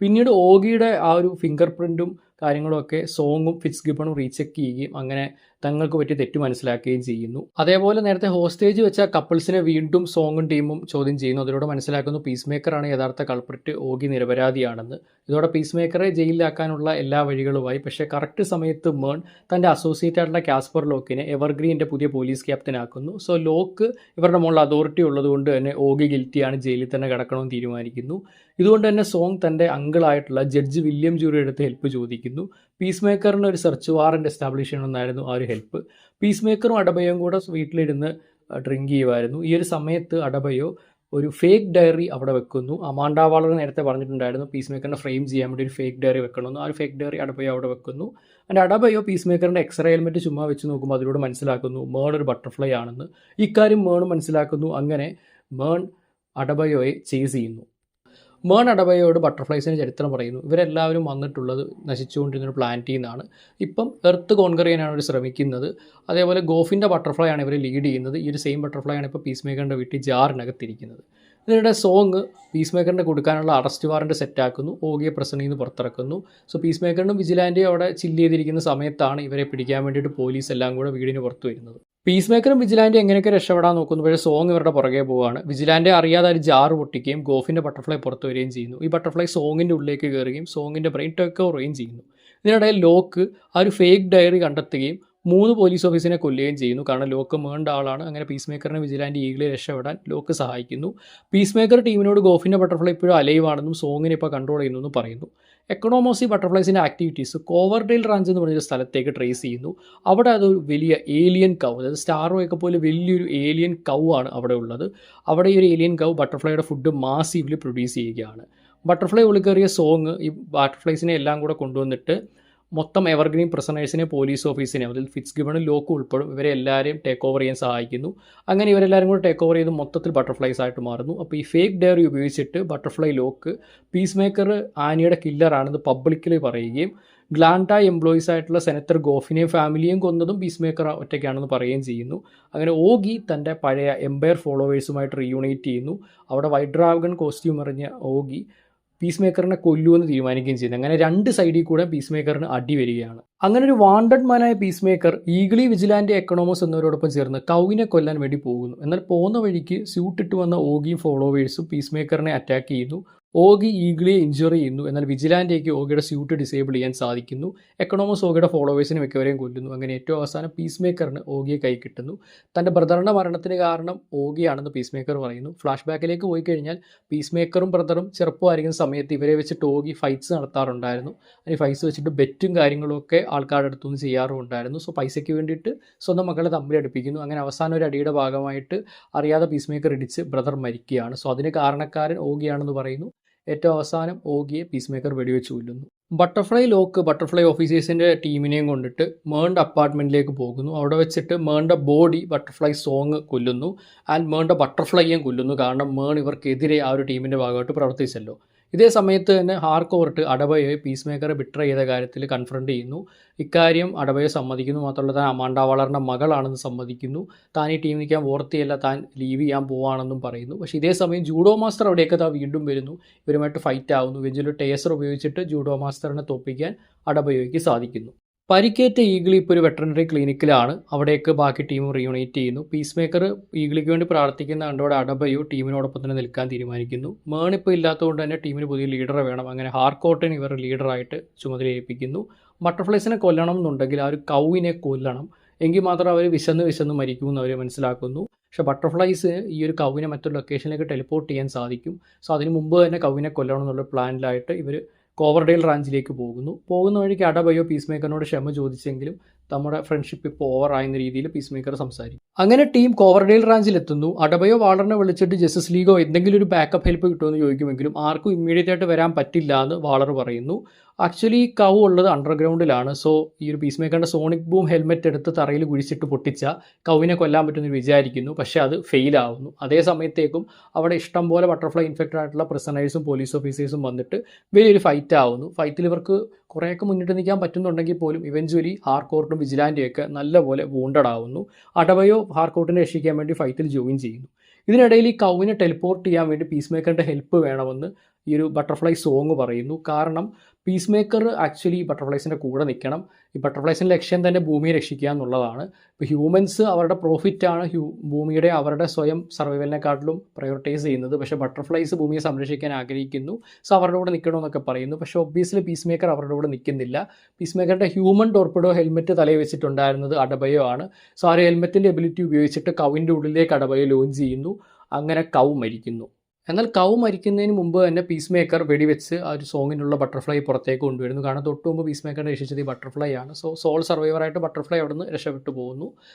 പിന്നീട് ഓഗിയുടെ ആ ഒരു ഫിംഗർ പ്രിൻറ്റും കാര്യങ്ങളുമൊക്കെ സോങ്ങും ഫിറ്റ്സ്ഗിബണും റീചെക്ക് ചെയ്യുകയും അങ്ങനെ തങ്ങൾക്ക് പറ്റിയ തെറ്റ് മനസ്സിലാക്കുകയും ചെയ്യുന്നു. അതേപോലെ നേരത്തെ ഹോസ്റ്റേജ് വെച്ച കപ്പിൾസിനെ വീണ്ടും സോങ്ങും ടീമും ചോദ്യം ചെയ്യുന്നു. അതിലൂടെ മനസ്സിലാക്കുന്നു പീസ് മേക്കറാണ് യഥാർത്ഥ കൾപ്രിറ്റ്, ഓഗി നിരപരാധിയാണെന്ന്. ഇതോടെ പീസ് മേക്കറെ ജയിലിലാക്കാനുള്ള എല്ലാ വഴികളുമായി. പക്ഷേ കറക്റ്റ് സമയത്ത് മേൺ തൻ്റെ അസോസിയേറ്റ് ആയിട്ടുള്ള കാസ്പർ ലോക്കിനെ എവർഗ്രീൻ്റെ പുതിയ പോലീസ് ക്യാപ്റ്റനാക്കുന്നു. സോ ലോക്ക് ഇവരുടെ മുകളിൽ അതോറിറ്റി ഉള്ളതുകൊണ്ട് തന്നെ ഓഗി ഗിൽറ്റിയാണ്, ജയിലിൽ തന്നെ കിടക്കണമെന്ന് തീരുമാനിക്കുന്നു. ഇതുകൊണ്ട് തന്നെ സോങ് തൻ്റെ അങ്കിളായിട്ടുള്ള ജഡ്ജ് വില്യം ജൂറി എടുത്ത് ഹെൽപ്പ് ചോദിക്കുന്നു. പിടിക്കുന്നു. പീസ് മേക്കറിന് ഒരു സെർച്ച് വാറൻറ്റ് എസ്റ്റാബ്ലിഷ് ചെയ്യണമെന്നായിരുന്നു ആ ഒരു ഹെൽപ്പ്. പീസ് മേക്കറും അഡബയോയും കൂടെ വീട്ടിലിരുന്ന് ഡ്രിങ്ക് ചെയ്യുമായിരുന്നു. ഈ ഒരു സമയത്ത് അഡബയോ ഒരു ഫേക്ക് ഡയറി അവിടെ വെക്കുന്നു. അമാൻഡ വാളർ നേരത്തെ പറഞ്ഞിട്ടുണ്ടായിരുന്നു പീസ് മേക്കറിനെ ഫ്രെയിം ചെയ്യാൻ വേണ്ടി ഒരു ഫേക്ക് ഡയറി വെക്കണമെന്ന്. ആ ഒരു ഫേക്ക് ഡയറി അഡബയോ അവിടെ വെക്കുന്നു. ആൻഡ് അഡബയോ പീസ് മേക്കറിൻ്റെ എക്സ്റേ ഹെൽമെറ്റ് ചുമ്മാ വെച്ച് നോക്കുമ്പോൾ അതിലൂടെ മനസ്സിലാക്കുന്നു മേൺ ഒരു ബട്ടർഫ്ലൈ ആണെന്ന്. ഇക്കാര്യം മേൺ മനസ്സിലാക്കുന്നു. അങ്ങനെ മേൺ അഡബയോയെ ചേസ് ചെയ്യുന്നു. മേൺ അഡബയോയോട് ബട്ടർഫ്ലൈസിൻ്റെ ചരിത്രം പറയുന്നു. ഇവരെല്ലാവരും വന്നിട്ടുള്ളത് നശിച്ചുകൊണ്ടിരുന്നൊരു പ്ലാനറ്റിൽ നിന്നാണ്. ഇപ്പം എർത്ത് കോൺകർ ചെയ്യാനാണ് അവർ ശ്രമിക്കുന്നത്. അതേപോലെ ഗോഫിൻ്റെ ബട്ടർഫ്ലൈ ആണ് ഇവർ ലീഡ് ചെയ്യുന്നത്. ഈ ഒരു സെയിം ബട്ടർഫ്ലൈ ആണ് ഇപ്പോൾ പീസ് മേക്കറിൻ്റെ വീട്ടിൽ ജാറിനകത്തിരിക്കുന്നത്. ഇതിനിടെ സോങ് പീസ് മേക്കറിനെ കൊടുക്കാനുള്ള അറസ്റ്റ് വാറൻറ്റ് സെറ്റാക്കുന്നു. ഓഗിയെ പ്രസന്റിൽ നിന്ന് പുറത്തിറക്കുന്നു. സോ പീസ് മേക്കറിനും വിജിലാൻറ്റിയും അവിടെ ചില്ല് ചെയ്തിരിക്കുന്ന സമയത്താണ് ഇവരെ പിടിക്കാൻ വേണ്ടിയിട്ട് പോലീസ് എല്ലാം കൂടെ വീടിന് പുറത്ത് വരുന്നത്. പീസ് മേക്കറും വിജിലാൻറ്റി എങ്ങനെയൊക്കെ രക്ഷപ്പെടാൻ നോക്കുമ്പോഴേ സോങ് ഇവരുടെ പുറകെ പോവുകയാണ്. വിജിലാൻറ്റി അറിയാതെ ഒരു ജാറ് പൊട്ടിക്കുകയും ഗോഫിൻ്റെ ബട്ടർഫ്ലൈ പുറത്ത് വരികയും ചെയ്യുന്നു. ഈ ബട്ടർഫ്ലൈ സോങ്ങിൻ്റെ ഉള്ളിലേക്ക് കയറുകയും സോങ്ങിൻ്റെ ബ്രെയിൻ ടേക്ക് ഓവറുകയും ചെയ്യുന്നു. ഇതിനിടയിൽ ലോക്ക് ആ ഒരു ഫേക്ക് ഡയറി കണ്ടെത്തുകയും 3 പോലീസ് ഓഫീസിനെ കൊല്ലുകയും ചെയ്യുന്നു. കാരണം ലോക്ക് മേണ്ട ആളാണ്. അങ്ങനെ പീസ് മേക്കറിനെ വിജിലാൻറ്റി ഈഗിളെ രക്ഷപ്പെടാൻ ലോക്ക് സഹായിക്കുന്നു. പീസ് മേക്കർ ടീമിനോട് ഗോഫിൻ്റെ ബട്ടർഫ്ലൈ ഇപ്പോഴും അലൈവ് ആണെന്നും സോങ്ങിനെ ഇപ്പോൾ കൺട്രോൾ ചെയ്യുന്നു പറയുന്നു. എക്കണോമോസ് ഈ ബട്ടർഫ്ലൈസിൻ്റെ ആക്ടിവിറ്റീസ് കോവർഡെയിൽ റാഞ്ച് എന്ന് പറഞ്ഞൊരു സ്ഥലത്തേക്ക് ട്രേസ് ചെയ്യുന്നു. അവിടെ അതൊരു വലിയ ഏലിയൻ കൗ, അതായത് സ്റ്റാറോയൊക്കെ പോലെ വലിയൊരു ഏലിയൻ കൗ ആണ് അവിടെ ഉള്ളത്. അവിടെ ഈ ഒരു ഏലിയൻ കൗ ബട്ടർഫ്ലൈയുടെ ഫുഡ് മാസീവ്ലി പ്രൊഡ്യൂസ് ചെയ്യുകയാണ്. ബട്ടർഫ്ലൈ ഉള്ളിക്കറിയ സോങ് ഈ ബട്ടർഫ്ലൈസിനെ എല്ലാം കൂടെ കൊണ്ടുവന്നിട്ട് മൊത്തം എവർഗ്രീൻ പ്രിസണേഴ്സിനെ പോലീസ് ഓഫീസിനെ, അതിൽ ഫിറ്റ്സ് ഗിബണും ലോക്കും ഉൾപ്പെടും, ഇവരെ എല്ലാവരെയും ടേക്ക് ഓവർ ചെയ്യാൻ സഹായിക്കുന്നു. അങ്ങനെ ഇവരെല്ലാവരും കൂടെ ടേക്ക് ഓവർ ചെയ്ത് മൊത്തത്തിൽ ബട്ടർഫ്ലൈസ് ആയിട്ട് മാറുന്നു. അപ്പോൾ ഈ ഫേക്ക് ഡയറി ഉപയോഗിച്ചിട്ട് ബട്ടർഫ്ലൈ ലോക്ക് പീസ് മേക്കർ ആനിയുടെ കില്ലറാണെന്ന് പബ്ലിക്കലി പറയുകയും ഗ്ലാൻഡ എംപ്ലോയീസ് ആയിട്ടുള്ള സെനറ്റർ ഗോഫിനെയും ഫാമിലിയും കൊന്നതും പീസ് മേക്കർ ഒറ്റയ്ക്കാണെന്ന് പറയുകയും ചെയ്യുന്നു. അങ്ങനെ ഓഗി തൻ്റെ പഴയ എംപയർ ഫോളോവേഴ്സുമായിട്ട് റീയൂണേറ്റ് ചെയ്യുന്നു. അവിടെ വൈറ്റ് ഡ്രാഗൺ കോസ്റ്റ്യൂം എറിഞ്ഞ ഓഗി പീസ് മേക്കറിനെ കൊല്ലുമെന്ന് തീരുമാനിക്കുകയും ചെയ്യുന്നു. അങ്ങനെ 2 സൈഡിൽ കൂടെ പീസ് മേക്കറിന് അടി വരികയാണ്. അങ്ങനെ ഒരു വാണ്ടഡ് മാനായ പീസ് മേക്കർ ഈഗിളി, വിജിലാൻറ്റി, എക്കണോമോസ് എന്നിവരോടൊപ്പം ചേർന്ന് കൗവിനെ കൊല്ലാൻ വേണ്ടി പോകുന്നു. എന്നാൽ പോകുന്ന വഴിക്ക് സ്യൂട്ട് ഇട്ട് വന്ന ഓഗിയും ഫോളോവേഴ്സും പീസ് മേക്കറിനെ അറ്റാക്ക് ചെയ്യുന്നു. ഓഗി ഈഗിളിയെ ഇഞ്ചുറി ചെയ്യുന്നു. എന്നാൽ വിജിലാൻറ്റിക്ക് ഓഗിയുടെ സ്യൂട്ട് ഡിസേബിൾ ചെയ്യാൻ സാധിക്കുന്നു. എക്കണോമോസ് ഓഗിയുടെ ഫോളോവേഴ്സിനെ മിക്കവരെയും കൊല്ലുന്നു. അങ്ങനെ ഏറ്റവും അവസാനം പീസ് മേക്കറിന് ഓഗിയെ കൈ കിട്ടുന്നു. തൻ്റെ ബ്രദറിൻ്റെ മരണത്തിന് കാരണം ഓഗിയാണെന്ന് പീസ് മേക്കർ പറയുന്നു. ഫ്ലാഷ് ബാക്കിലേക്ക് പോയി കഴിഞ്ഞാൽ പീസ് മേക്കറും ബ്രദറും ചെറുപ്പമായിരിക്കുന്ന സമയത്ത് ഇവരെ വെച്ചിട്ട് ഓഗി ഫൈറ്റ്സ് നടത്താറുണ്ടായിരുന്നു. ഈ ഫൈറ്റ്സ് വെച്ചിട്ട് ബെറ്റും കാര്യങ്ങളൊക്കെ ആൾക്കാരുടെ അടുത്തുനിന്ന് ചെയ്യാറുണ്ടായിരുന്നു. സോ പൈസയ്ക്ക് വേണ്ടിയിട്ട് സ്വന്തം മക്കളെ തമ്മിൽ അടുപ്പിക്കുന്നു. അങ്ങനെ അവസാനം ഒരു അടിയുടെ ഭാഗമായിട്ട് അറിയാതെ പീസ് മേക്കർ ഇടിച്ച് ബ്രദർ മരിക്കുകയാണ്. സോ അതിന് കാരണക്കാരൻ ഓഗിയാണെന്ന് പറയുന്നു. ഏറ്റവും അവസാനം ഓഗിയെ പീസ് മേക്കർ വെടിവെച്ച് കൊല്ലുന്നു. ബട്ടർഫ്ലൈ ലോക്ക് ബട്ടർഫ്ലൈ ഓഫീസേഴ്സിൻ്റെ ടീമിനെയും കൊണ്ടിട്ട് മേണ്ട അപ്പാർട്ട്മെൻറ്റിലേക്ക് പോകുന്നു. അവിടെ വെച്ചിട്ട് മേണ്ട ബോഡി ബട്ടർഫ്ലൈ സോങ് കൊല്ലുന്നു. ആൻഡ് മേണ്ട ബട്ടർഫ്ലൈയും കൊല്ലുന്നു. കാരണം മേൺ ഇവർക്കെതിരെ ആ ഒരു ടീമിൻ്റെ ഭാഗമായിട്ട് പ്രവർത്തിച്ചല്ലോ. ഇതേ സമയത്ത് തന്നെ ഹാർകോർട്ട് അഡബയോയെ പീസ് മേക്കറെ ബിട്രേ ചെയ്ത കാര്യത്തിൽ കൺഫ്രണ്ട് ചെയ്യുന്നു. ഇക്കാര്യം അഡബയോ സമ്മതിക്കുന്നു. മാത്രമല്ല താൻ അമാൻഡ വാളറിൻ്റെ മകളാണെന്ന് സമ്മതിക്കുന്നു. താൻ ഈ ടീം നിൽക്കാൻ ഓർത്തിയല്ല, താൻ ലീവ് ചെയ്യാൻ പോവുകയാണെന്നും പറയുന്നു. പക്ഷേ ഇതേ സമയം ജൂഡോ മാസ്റ്റർ അവിടെയൊക്കെ താൻ വീണ്ടും വരുന്നു. ഇവരുമായിട്ട് ഫൈറ്റ് ആവുന്നു. വെഞ്ചിൽ ടേസർ ഉപയോഗിച്ചിട്ട് ജൂഡോ മാസ്റ്ററിനെ തോൽപ്പിക്കാൻ അഡബയോയ്ക്ക് സാധിക്കുന്നു. പരിക്കേറ്റ ഈഗിളി ഇപ്പോൾ ഒരു വെറ്ററിനറി ക്ലിനിക്കിലാണ്. അവിടേക്ക് ബാക്കി ടീം റീയൂണേറ്റ് ചെയ്യുന്നു. പീസ് മേക്കർ ഈഗിളിക്ക് വേണ്ടി പ്രാർത്ഥിക്കുന്ന കണ്ടോടെ അഡബയോ ടീമിനോടൊപ്പം തന്നെ നിൽക്കാൻ തീരുമാനിക്കുന്നു. മേൺ ഇപ്പോൾ ഇല്ലാത്തതുകൊണ്ട് തന്നെ ടീമിന് പുതിയ ലീഡറെ വേണം. അങ്ങനെ ഹാർകോർട്ടിനെ ഇവർ ലീഡറായിട്ട് ചുമതലയേൽപ്പിക്കുന്നു. ബട്ടർഫ്ലൈസിനെ കൊല്ലണം എന്നുണ്ടെങ്കിൽ ആ ഒരു കൗവിനെ കൊല്ലണം, എങ്കിൽ മാത്രം അവർ വിശന്ന് മരിക്കുമെന്ന് അവർ മനസ്സിലാക്കുന്നു. പക്ഷേ ബട്ടർഫ്ലൈസ് ഈ ഒരു കൗവിനെ മറ്റൊരു ലൊക്കേഷനിലേക്ക് ടെലിപ്പോർട്ട് ചെയ്യാൻ സാധിക്കും. സോ അതിന് മുമ്പ് തന്നെ കൗവിനെ കൊല്ലണം എന്നുള്ള പ്ലാനിലായിട്ട് ഇവർ കോവർഡെയിൽ റാഞ്ചിലേക്ക് പോകുന്ന വഴിക്ക് അഡബയോ പീസ് മേക്കറിനോട് ക്ഷമ ചോദിച്ചെങ്കിലും നമ്മുടെ ഫ്രണ്ട്ഷിപ്പ് ഇപ്പോൾ ഓവറായെന്ന രീതിയിൽ പീസ് മേക്കർ സംസാരിക്കും. അങ്ങനെ ടീം കോവർഡെയിൽ റാഞ്ചിലെത്തുന്നു. അഡബയോ വാളറിനെ വിളിച്ചിട്ട് ജസ്റ്റിസ് ലീഗോ എന്തെങ്കിലും ഒരു ബാക്കപ്പ് ഹെൽപ്പ് കിട്ടുമെന്ന് ചോദിക്കുമെങ്കിലും ആർക്കും ഇമ്മീഡിയറ്റ് ആയിട്ട് വരാൻ പറ്റില്ല എന്ന് വാളർ പറയുന്നു. ആക്ച്വലി കൗ ഉള്ളത് അണ്ടർഗ്രൗണ്ടിലാണ്. സോ ഈ ഒരു പീസ് മേക്കറിൻ്റെ സോണിക് ബൂം ഹെൽമെറ്റ് എടുത്ത് തറയിൽ കുഴിച്ചിട്ട് പൊട്ടിച്ച കൗവിനെ കൊല്ലാൻ പറ്റുമെന്ന് വിചാരിക്കുന്നു. പക്ഷേ അത് ഫെയിലാവുന്നു. അതേ സമയത്തേക്കും അവിടെ ഇഷ്ടം പോലെ ബട്ടർഫ്ലൈ ഇൻഫെക്റ്റഡ് ആയിട്ടുള്ള പ്രിസണേഴ്സും പോലീസ് ഓഫീസേഴ്സും വന്നിട്ട് വലിയൊരു ഫൈറ്റ് ആവുന്നു. ഫൈറ്റിൽ ഇവർക്ക് കുറേയൊക്കെ മുന്നിട്ട് നിൽക്കാൻ പറ്റുന്നുണ്ടെങ്കിൽ പോലും ഇവഞ്ച്വലി ഹാർകോർട്ടും വിജിലാൻറ്റിയൊക്കെ നല്ലപോലെ വൂണ്ടഡ് ആവുന്നു. അഡബയോ ഹാർകോർട്ടിനെ രക്ഷിക്കാൻ വേണ്ടി ഫൈറ്റിൽ ജോയിൻ ചെയ്യുന്നു. ഇതിനിടയിൽ ഈ കൗവിനെ ടെലിപ്പോർട്ട് ചെയ്യാൻ വേണ്ടി പീസ് മേക്കറിൻ്റെ ഹെൽപ്പ് വേണമെന്ന് ഈ ഒരു ബട്ടർഫ്ലൈ സോങ് പറയുന്നു. കാരണം പീസ് മേക്കർ ആക്ച്വലി ബട്ടർഫ്ലൈസിൻ്റെ കൂടെ നിൽക്കണം. ഈ ബട്ടർഫ്ലൈസിൻ്റെ ലക്ഷ്യം തന്നെ ഭൂമിയെ രക്ഷിക്കുക എന്നുള്ളതാണ്. ഇപ്പോൾ ഹ്യൂമൻസ് അവരുടെ പ്രോഫിറ്റാണ് ഭൂമിയുടെ അവരുടെ സ്വയം സർവൈവലിനെക്കാട്ടിലും പ്രയോറിറ്റൈസ് ചെയ്യുന്നത്. പക്ഷേ ബട്ടർഫ്ലൈസ് ഭൂമിയെ സംരക്ഷിക്കാൻ ആഗ്രഹിക്കുന്നു. സോ അവരുടെ കൂടെ നിൽക്കണമെന്നൊക്കെ പറയുന്നു. പക്ഷേ ഒബ്വിയസ്ലി പീസ് മേക്കർ അവരുടെ കൂടെ നിൽക്കുന്നില്ല. പീസ് മേക്കറിൻ്റെ ഹ്യൂമൻ ടോർപിഡോ ഹെൽമെറ്റ് തലയിൽ വെച്ചിട്ടുണ്ടായിരുന്നത് അഡബയോ ആണ്. സോ ആ ഒരു ഹെൽമെറ്റിൻ്റെ എബിലിറ്റി ഉപയോഗിച്ചിട്ട് കൗവിൻ്റെ ഉള്ളിലേക്ക് അഡബയോ ലോഞ്ച് ചെയ്യുന്നു. അങ്ങനെ കൗ മരിക്കുന്നു. എന്നാൽ കൗ മരിക്കുന്നതിന് മുമ്പ് തന്നെ പീസ് മേക്കർ വെടിവെച്ച് ആ ഒരു സോങ്ങിനുള്ള ബട്ടർഫ്ലൈ പുറത്തേക്ക് കൊണ്ടുവരുന്നു. കാരണം തൊട്ട് മുമ്പ് പീസ് മേക്കറിനെ രക്ഷിച്ചത് ഈ ബട്ടർഫ്ലൈ ആണ്. സോൾ സർവൈവറായിട്ട് ബട്ടർഫ്ലൈ അവിടെ നിന്ന് രക്ഷപ്പെട്ടു പോകുന്നു.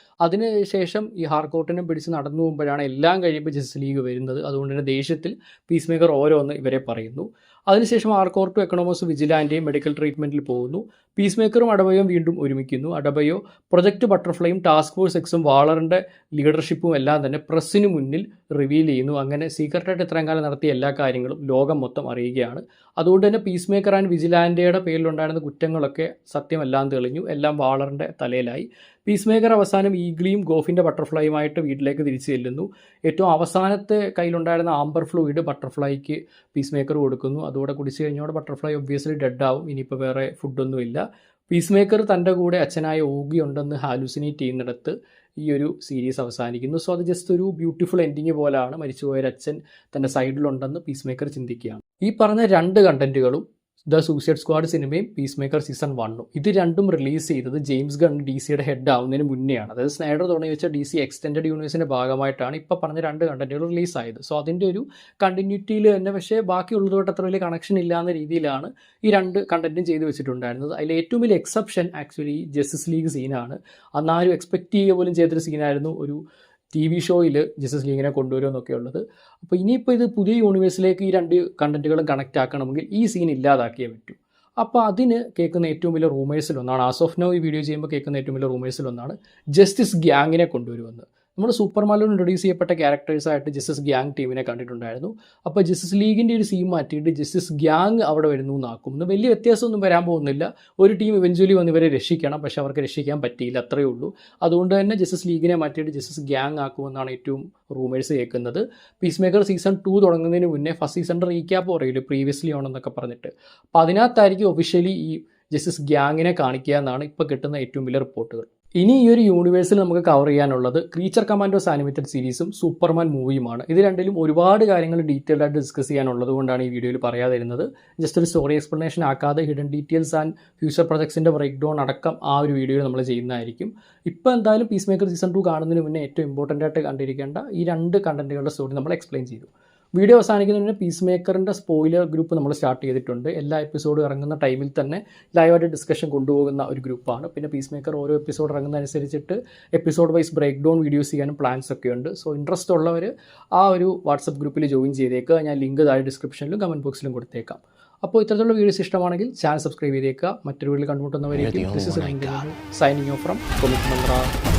അതിനുശേഷം ഈ ഹാർക്കോട്ടിനെ പിടിച്ച് നടന്നു പോകുമ്പോഴാണ് എല്ലാം കഴിയുമ്പോൾ ജസ്റ്റിസ് ലീഗ് വരുന്നത്. അതുകൊണ്ട് തന്നെ ദേഷ്യത്തിൽ പീസ് മേക്കർ ഓരോന്ന് ഇവരെ പറയുന്നു. അതിനുശേഷം ഹാർക്കോർട്ടും എക്കണോമോസും വിജിലാൻ്റെയും മെഡിക്കൽ ട്രീറ്റ്മെൻറ്റിൽ പോകുന്നു. പീസ് മേക്കറും അഡബയോയും വീണ്ടും ഒരുമിക്കുന്നു. അഡബയോ പ്രൊജക്ട് ബട്ടർഫ്ലൈയും ടാസ്ക് ഫോഴ്സ് എക്സും വാളറിൻ്റെ ലീഡർഷിപ്പും എല്ലാം തന്നെ പ്രസ്സിന് മുന്നിൽ റിവീൽ ചെയ്യുന്നു. അങ്ങനെ സീക്രട്ടായിട്ട് ഇത്രയും കാലം നടത്തിയ എല്ലാ കാര്യങ്ങളും ലോകം മൊത്തം അറിയുകയാണ്. അതുകൊണ്ട് തന്നെ പീസ് മേക്കർ ആൻഡ് വിജിലാൻ്റെയുടെ പേരിലുണ്ടായിരുന്ന കുറ്റങ്ങളൊക്കെ സത്യമെല്ലാം തെളിഞ്ഞു. എല്ലാം വാളറിൻ്റെ തലയിലായി. പീസ് മേക്കർ അവസാനം ഈഗ്ലിയും ഗോഫിൻ്റെ ബട്ടർഫ്ലൈയുമായിട്ട് വീട്ടിലേക്ക് തിരിച്ചു ചെല്ലുന്നു. ഏറ്റവും അവസാനത്തെ കയ്യിലുണ്ടായിരുന്ന ആംബർ ഫ്ലൂയിഡ് ബട്ടർഫ്ലൈക്ക് പീസ് മേക്കർ കൊടുക്കുന്നു. അതുകൂടെ കുടിച്ചു കഴിഞ്ഞോടെ ബട്ടർഫ്ലൈ ഒബ്വിയസ്ലി ഡെഡ് ആവും. ഇനിയിപ്പോൾ വേറെ ഫുഡൊന്നുമില്ല. പീസ് മേക്കർ തൻ്റെ കൂടെ അച്ഛനായ ഓഗി ഉണ്ടെന്ന് ഹാലൂസിനേറ്റ് ചെയ്യുന്നിടത്ത് ഈ ഒരു സീരീസ് അവസാനിക്കുന്നു. സോ അത് ജസ്റ്റ് ഒരു ബ്യൂട്ടിഫുൾ എൻഡിങ് പോലെയാണ്. മരിച്ചുപോയൊരു അച്ഛൻ തൻ്റെ സൈഡിലുണ്ടെന്ന് പീസ് മേക്കർ ചിന്തിക്കുകയാണ്. ഈ പറഞ്ഞ രണ്ട് കണ്ടൻറ്റുകളും ദ സൂസൈഡ് സ്ക്വാഡ് സിനിമയും പീസ് മേക്കർ സീസൺ 1 ഇത് രണ്ടും റിലീസ് ചെയ്തത് ജെയിംസ് ഗൺ DC-യുടെ ഹെഡ് ആവുന്നതിന് മുന്നെയാണ്. അതായത് സ്നൈഡർ തുടങ്ങി വെച്ച DC എക്സ്റ്റെൻഡഡ് യൂണിവേഴ്സിൻ്റെ ഭാഗമായിട്ടാണ് ഇപ്പോൾ പറഞ്ഞ രണ്ട് കണ്ടൻറ്റുകൾ റിലീസായത്. സോ അതിൻ്റെ ഒരു കണ്ടിന്യൂറ്റിയിൽ തന്നെ, പക്ഷേ ബാക്കിയുള്ളതുമായിട്ട് അത്ര വലിയ കണക്ഷൻ ഇല്ലാന്ന രീതിയിലാണ് ഈ രണ്ട് കണ്ടൻറ്റും ചെയ്ത് വെച്ചിട്ടുണ്ടായിരുന്നത്. അതിൽ ഏറ്റവും വലിയ എക്സെപ്ഷൻ ആക്ച്വലി ജസ്റ്റിസ് ലീഗ് സീനാണ്. അന്നാരും എക്സ്പെക്റ്റ് ചെയ്യുക പോലും ചെയ്തൊരു സീനായിരുന്നു ഒരു TV ഷോയിൽ ജസ്റ്റിസ് ലീഗിനെ കൊണ്ടുവരുമെന്നൊക്കെ ഉള്ളത്. അപ്പോൾ ഇനിയിപ്പോൾ ഇത് പുതിയ യൂണിവേഴ്സിലേക്ക് ഈ രണ്ട് കണ്ടൻറ്റുകളും കണക്റ്റ് ആക്കണമെങ്കിൽ ഈ സീൻ ഇല്ലാതാക്കിയേ പറ്റൂ. അപ്പോൾ അതിന് കേൾക്കുന്ന ഏറ്റവും വലിയ റൂമേഴ്സിലൊന്നാണ്, ആസ് ഓഫ് നോ ഈ വീഡിയോ ചെയ്യുമ്പോൾ കേൾക്കുന്ന ഏറ്റവും വലിയ റൂമേഴ്സിലൊന്നാണ് ജസ്റ്റിസ് ഗ്യാങ്ങിനെ കൊണ്ടുവരുമെന്ന്. നമ്മൾ സൂപ്പർമാനിൽ ഇൻട്രൊഡ്യൂസ് ചെയ്യപ്പെട്ട ക്യാരക്ടേഴ്സായിട്ട് ജസ്റ്റിസ് ഗ്യാങ് ടീമിനെ കണ്ടിട്ടുണ്ടായിരുന്നു. അപ്പോൾ ജസ്റ്റിസ് ലീഗിൻ്റെ ഒരു സീൻ മാറ്റിയിട്ട് ജസ്റ്റിസ് ഗ്യാങ് അവിടെ വരുന്നു എന്നാക്കും. വലിയ വ്യത്യാസമൊന്നും വരാൻ പോകുന്നില്ല. ഒരു ടീം ഇവഞ്ച്വലി വന്ന് ഇവരെ രക്ഷിക്കണം, പക്ഷേ അവർക്ക് രക്ഷിക്കാൻ പറ്റിയില്ല, അത്രയേ ഉള്ളൂ. അതുകൊണ്ട് തന്നെ ജസ്റ്റിസ് ലീഗിനെ മാറ്റിയിട്ട് ജസ്റ്റിസ് ഗ്യാങ് ആക്കുമെന്നാണ് ഏറ്റവും റൂമേഴ്സ് കേൾക്കുന്നത്. പീസ് മേക്കർ സീസൺ 2 തുടങ്ങുന്നതിന് മുന്നേ ഫസ്റ്റ് സീസണിൻ്റെ റീക്യാപ്പ് പറയില്ല, പ്രീവിയസ്ലി ആണെന്നൊക്കെ പറഞ്ഞിട്ട്. അപ്പോൾ അതിനകത്തായിരിക്കും ഒഫീഷ്യലി ഈ ജസ്റ്റിസ് ഗ്യാങ്ങിനെ കാണിക്കുക എന്നാണ് ഇപ്പോൾ കിട്ടുന്ന ഏറ്റവും വലിയ റിപ്പോർട്ടുകൾ. ഇനി ഈ ഒരു യൂണിവേഴ്സിൽ നമുക്ക് കവർ ചെയ്യാനുള്ളത് ക്രീച്ചർ കമാൻഡോസ് ആനിമേറ്റഡ് സീരീസും സൂപ്പർമാൻ മൂവിയുമാണ്. ഇത് രണ്ടിലും ഒരുപാട് കാര്യങ്ങൾ ഡീറ്റെയിൽഡ് ആയിട്ട് ഡിസ്കസ് ചെയ്യാനുള്ളത് കൊണ്ടാണ് ഈ വീഡിയോയിൽ പറയാതിരുന്നത്. ജസ്റ്റ് ഒരു സ്റ്റോറി എക്സ്പ്ലനേഷൻ ആക്കാതെ ഹിഡൻ ഡീറ്റെയിൽസ് ആൻഡ് ഫ്യൂച്ചർ പ്രൊജക്ട്സിൻ്റെ ബ്രേക്ക് ഡൗൺ അടക്കം ആ ഒരു വീഡിയോയിൽ നമ്മൾ ചെയ്യുന്നതായിരിക്കും. ഇപ്പോൾ എന്തായാലും പീസ് മേക്കർ സീസൺ 2 കാണുന്നതിന് മുന്നേ ഏറ്റവും ഇമ്പോർട്ടൻ്റ് ആയിട്ട് കണ്ടിരിക്കേണ്ട ഈ രണ്ട് കണ്ടൻറ്റുകളുടെ സ്റ്റോറി നമ്മൾ എക്സ്പ്ലെയിൻ ചെയ്തു. വീഡിയോ അവസാനിക്കുന്നതിന് പീസ് മേക്കറിൻ്റെ സ്പോയിലർ ഗ്രൂപ്പ് നമ്മൾ സ്റ്റാർട്ട് ചെയ്തിട്ടുണ്ട്. എല്ലാ എപ്പിസോഡും ഇറങ്ങുന്ന ടൈമിൽ തന്നെ ലൈവായിട്ട് ഡിസ്കഷൻ കൊണ്ടുപോകുന്ന ഒരു ഗ്രൂപ്പാണ്. പിന്നെ പീസ് മേക്കർ ഓരോ എപ്പിസോഡ് ഇറങ്ങുന്നതനുസരിച്ചിട്ട് episode wise break down videos ചെയ്യാനും പ്ലാൻസ് ഒക്കെ ഉണ്ട്. സോ ഇൻട്രസ്റ്റ് ഉള്ളവർ ആ ഒരു വാട്സപ്പ് ഗ്രൂപ്പിൽ ജോയിൻ ചെയ്തേക്കുക. ഞാൻ ലിങ്ക് താഴെ ഡിസ്ക്രിപ്ഷനിലും കമൻറ്റ് ബോക്സിലും കൊടുത്തേക്കാം. അപ്പോൾ ഇത്തരത്തിലുള്ള വീഡിയോസ് ഇഷ്ടമാണെങ്കിൽ ചാനൽ സബ്സ്ക്രൈബ് ചെയ്തേക്കുക. മറ്റൊരു വീഡിയോയിൽ കണ്ടുമുട്ടുന്നവരേക്കും signing off from Comic Mantra.